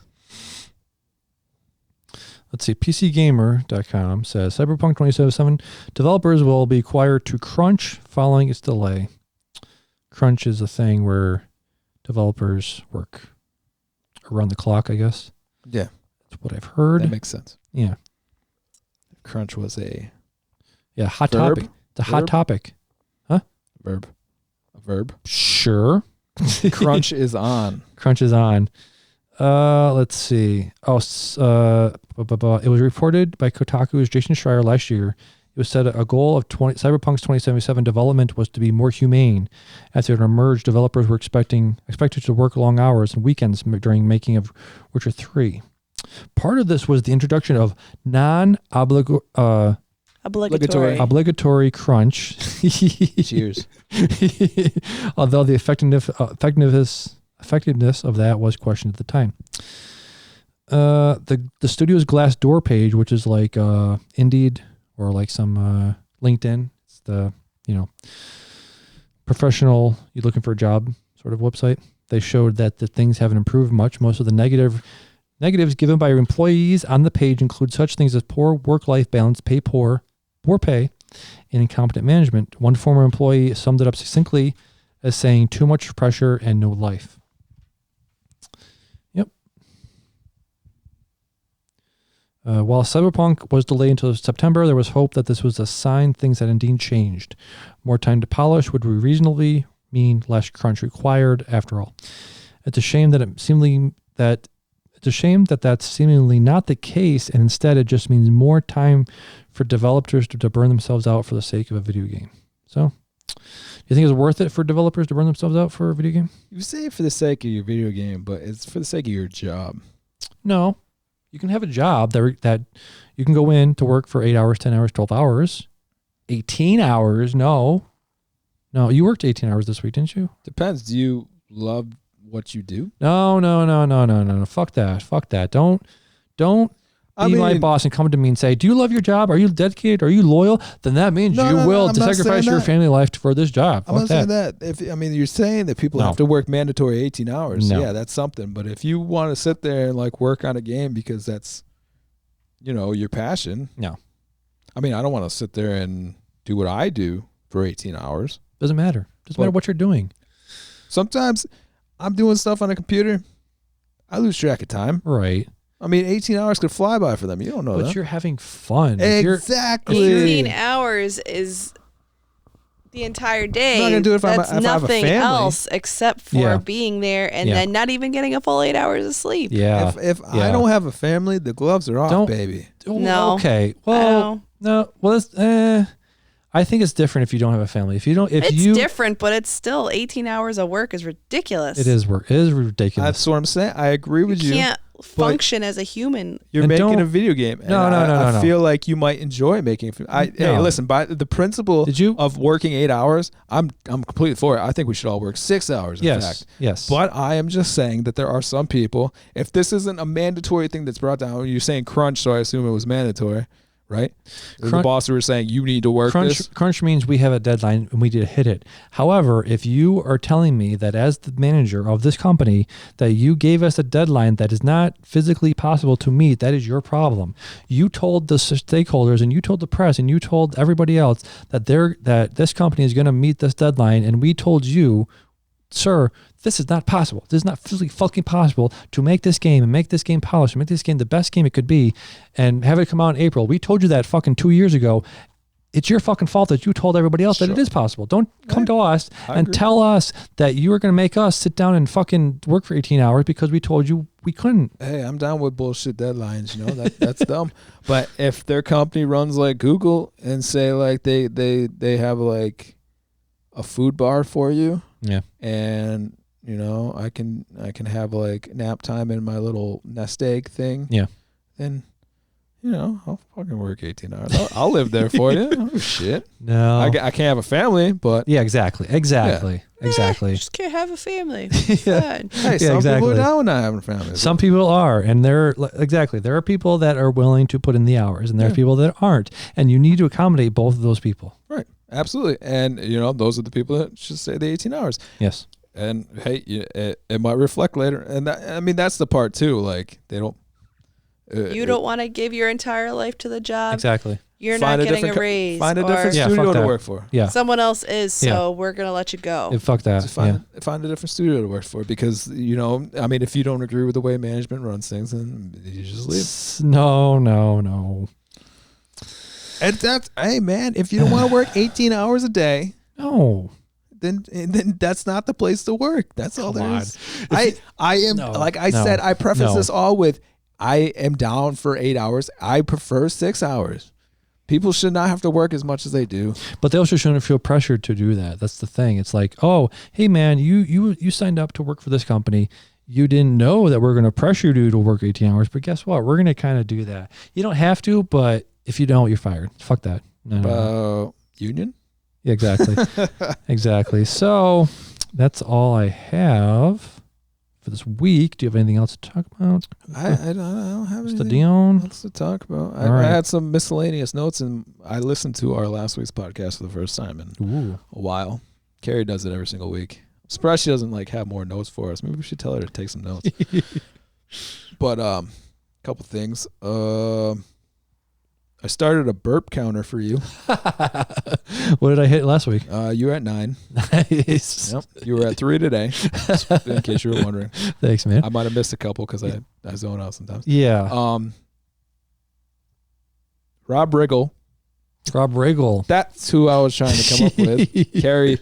Let's see. PCGamer.com says Cyberpunk 2077 developers will be acquired to Crunch following its delay. Crunch is a thing where developers work around the clock, I guess. Yeah. That's what I've heard. That makes sense. Yeah. Crunch was a hot verb? topic. It's a hot topic. Huh? Verb. A verb? Sure. Crunch is on. Crunch is on. Let's see. It was reported by Kotaku's Jason Schreier last year. It was said a goal of Cyberpunk's 2077 development was to be more humane. After it emerged, developers were expected to work long hours and weekends during making of Witcher 3. Part of this was the introduction of obligatory crunch. Cheers. Although the effectiveness of that was questioned at the time. The studio's Glassdoor page, which is like Indeed or like some LinkedIn, it's the professional, you're looking for a job sort of website. They showed that the things haven't improved much. Most of the negatives given by employees on the page include such things as poor work-life balance, poor pay, and incompetent management. One former employee summed it up succinctly as saying too much pressure and no life. Yep. While Cyberpunk was delayed until September, there was hope that this was a sign things had indeed changed. More time to polish would reasonably mean less crunch required. After all, it's a shame that's seemingly not the case, and instead it just means more time for developers to burn themselves out for the sake of a video game. So, do you think it's worth it for developers to burn themselves out for a video game? You say it for the sake of your video game, but it's for the sake of your job. No. You can have a job that you can go in to work for 8 hours, 10 hours, 12 hours. 18 hours, no. No, you worked 18 hours this week, didn't you? Depends. Do you love what you do? No. Fuck that. Don't be my boss and come to me and say, do you love your job? Are you dedicated? Are you loyal? Then that means you will sacrifice your family life for this job. I'm not saying that. You're saying that people have to work mandatory 18 hours. No. Yeah, that's something. But if you want to sit there and like work on a game because that's, your passion. No. I don't want to sit there and do what I do for 18 hours. Doesn't matter. Doesn't matter what you're doing. Sometimes I'm doing stuff on a computer. I lose track of time. Right. 18 hours could fly by for them. You don't know that. But you're having fun. Exactly. 18 hours is the entire day. I'm not gonna do it if That's I have a nothing family. else except for being there and then not even getting a full 8 hours of sleep. Yeah. If I don't have a family, the gloves are off, baby. No. Okay. Well, no. Well, I think it's different if you don't have a family. It's different, but it's still 18 hours of work is ridiculous. It is work. It is ridiculous. That's what I'm saying. I agree with you. You can't function as a human. You're making a video game. And No. I feel like you might enjoy making it. Hey, listen, by the principle of working 8 hours, I'm completely for it. I think we should all work 6 hours, in fact. Yes. But I am just saying that there are some people, if this isn't a mandatory thing that's brought down, you're saying crunch, so I assume it was mandatory, right? The boss were saying you need to work this. Crunch means we have a deadline and we need to hit it. However, if you are telling me that as the manager of this company that you gave us a deadline that is not physically possible to meet, that is your problem. You told the stakeholders and you told the press and you told everybody else that this company is going to meet this deadline, and we told you, sir, this is not possible. This is not physically fucking possible to make this game and make this game polished and make this game the best game it could be and have it come out in April. We told you that fucking 2 years ago. It's your fucking fault that you told everybody else that it is possible. Don't come to us and tell us that you were going to make us sit down and fucking work for 18 hours because we told you we couldn't. Hey, I'm down with bullshit deadlines, that's dumb. But if their company runs like Google and say like they have like a food bar for you, and I can have like nap time in my little nest egg thing, then I'll fucking work 18 hours. I'll live there for you. Oh shit. No, I can't have a family, but exactly. Just can't have a family. Hey, some people are down with not having a family. Some people are, and there are people that are willing to put in the hours, and there are people that aren't, and you need to accommodate both of those people. Right. Absolutely. And those are the people that should say the 18 hours. Yes. And hey, it might reflect later. And that's the part too. Like they don't. You don't want to give your entire life to the job. Exactly. You're not getting a raise. Find a different studio to work for. Yeah. Someone else is, so we're going to let you go. Fuck that. Find a different studio to work for because, if you don't agree with the way management runs things, then you just leave. No. And hey man, if you don't want to work 18 hours a day, then that's not the place to work. That's all there is. I am like I said, I preface this all with I am down for 8 hours. I prefer 6 hours. People should not have to work as much as they do. But they also shouldn't feel pressured to do that. That's the thing. It's like, oh, hey man, you signed up to work for this company. You didn't know that we're going to pressure you to work 18 hours, but guess what? We're going to kind of do that. You don't have to, but if you don't, you're fired. Fuck that. No. Union? Yeah, exactly. Exactly. So that's all I have for this week. Do you have anything else to talk about? I don't have anything Dion else to talk about. I had some miscellaneous notes, and I listened to our last week's podcast for the first time in a while. Carrie does it every single week. I'm surprised she doesn't have more notes for us. Maybe we should tell her to take some notes. But a couple things. I started a burp counter for you. What did I hit last week? You were at 9. Nice. Yep. You were at 3 today, in case you were wondering. Thanks, man. I might have missed a couple because I zone out sometimes. Yeah. Rob Riggle. That's who I was trying to come up with. Carrie,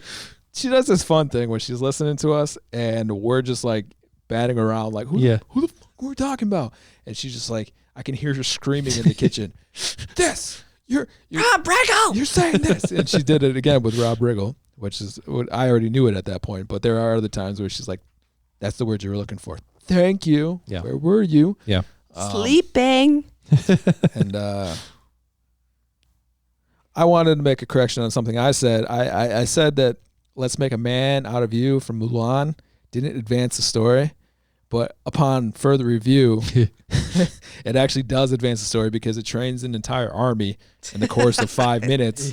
she does this fun thing where she's listening to us and we're just like batting around like, who the fuck are we talking about? And she's just like, I can hear her screaming in the kitchen. You're Rob Riggle. You're saying this. And she did it again with Rob Riggle, which is what I already knew it at that point. But there are other times where she's like, that's the word you were looking for. Thank you. Yeah. Where were you? Yeah. Sleeping. And I wanted to make a correction on something I said. I said that Let's Make a Man Out of You from Mulan didn't advance the story. But upon further review, it actually does advance the story because it trains an entire army in the course of 5 minutes.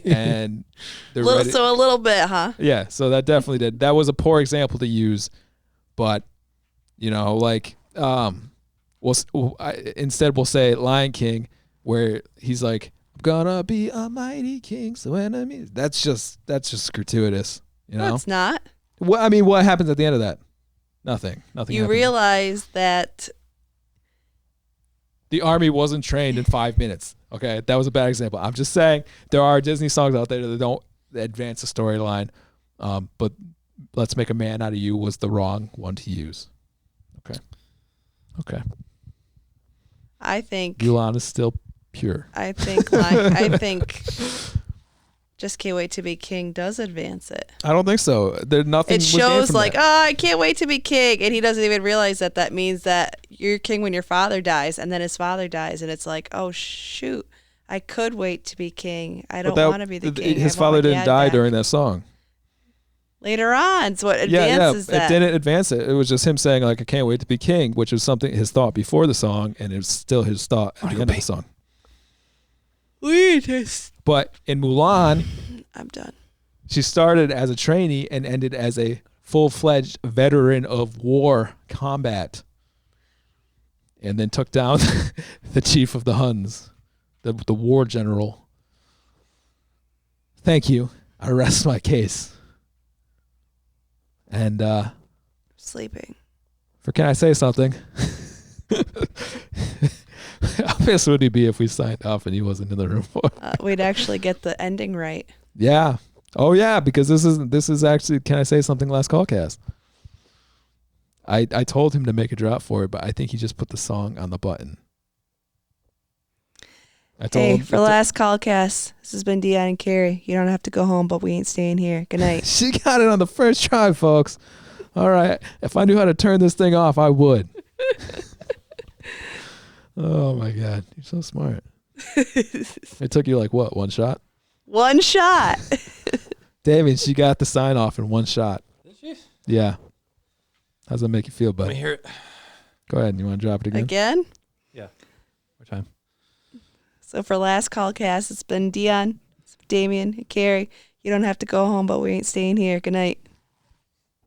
And they're ready. So a little bit, huh? Yeah, so that definitely did. That was a poor example to use. But, instead we'll say Lion King, where he's like, I'm gonna be a mighty king, so enemies. That's just gratuitous, No, it's not. What happens at the end of that? Nothing. You happens. Realize that the army wasn't trained in 5 minutes. Okay, that was a bad example. I'm just saying there are Disney songs out there that don't advance the storyline. But Let's Make a Man Out of You was the wrong one to use. Okay. I think Mulan is still pure. I think Just Can't Wait to Be King does advance it. I don't think so. There's nothing. It shows like, I can't wait to be king, and he doesn't even realize that means that you're king when your father dies, and then his father dies, and it's like, oh shoot, I could wait to be king. I don't want to be the king. His father didn't die during that song. Later on, so what advances that? It didn't advance it. It was just him saying like, I can't wait to be king, which was something his thought before the song, and it's still his thought at the end of the song. But in Mulan, I'm done. She started as a trainee and ended as a full-fledged veteran of war combat, and then took down the chief of the Huns, the war general. Thank you. I rest my case. And sleeping. For Can I Say Something? How pissed would he be if we signed off and he wasn't in the room for it? We'd actually get the ending right. Yeah. Oh yeah, because this is actually Can I Say Something last call cast. I told him to make a drop for it, but I think he just put the song on the button. For last call cast, this has been Dion and Carrie. You don't have to go home, but we ain't staying here. Good night. She got it on the first try, folks. All right. If I knew how to turn this thing off, I would. Oh my God, you're so smart. It took you like what, one shot? One shot. Damian, she got the sign off in one shot. Did she? Yeah. How's that make you feel, buddy? Let me hear it. Go ahead. You want to drop it again? Again? Yeah. More time. So for last call cast, it's been Dion, Damian, and Carrie. You don't have to go home, but we ain't staying here. Good night.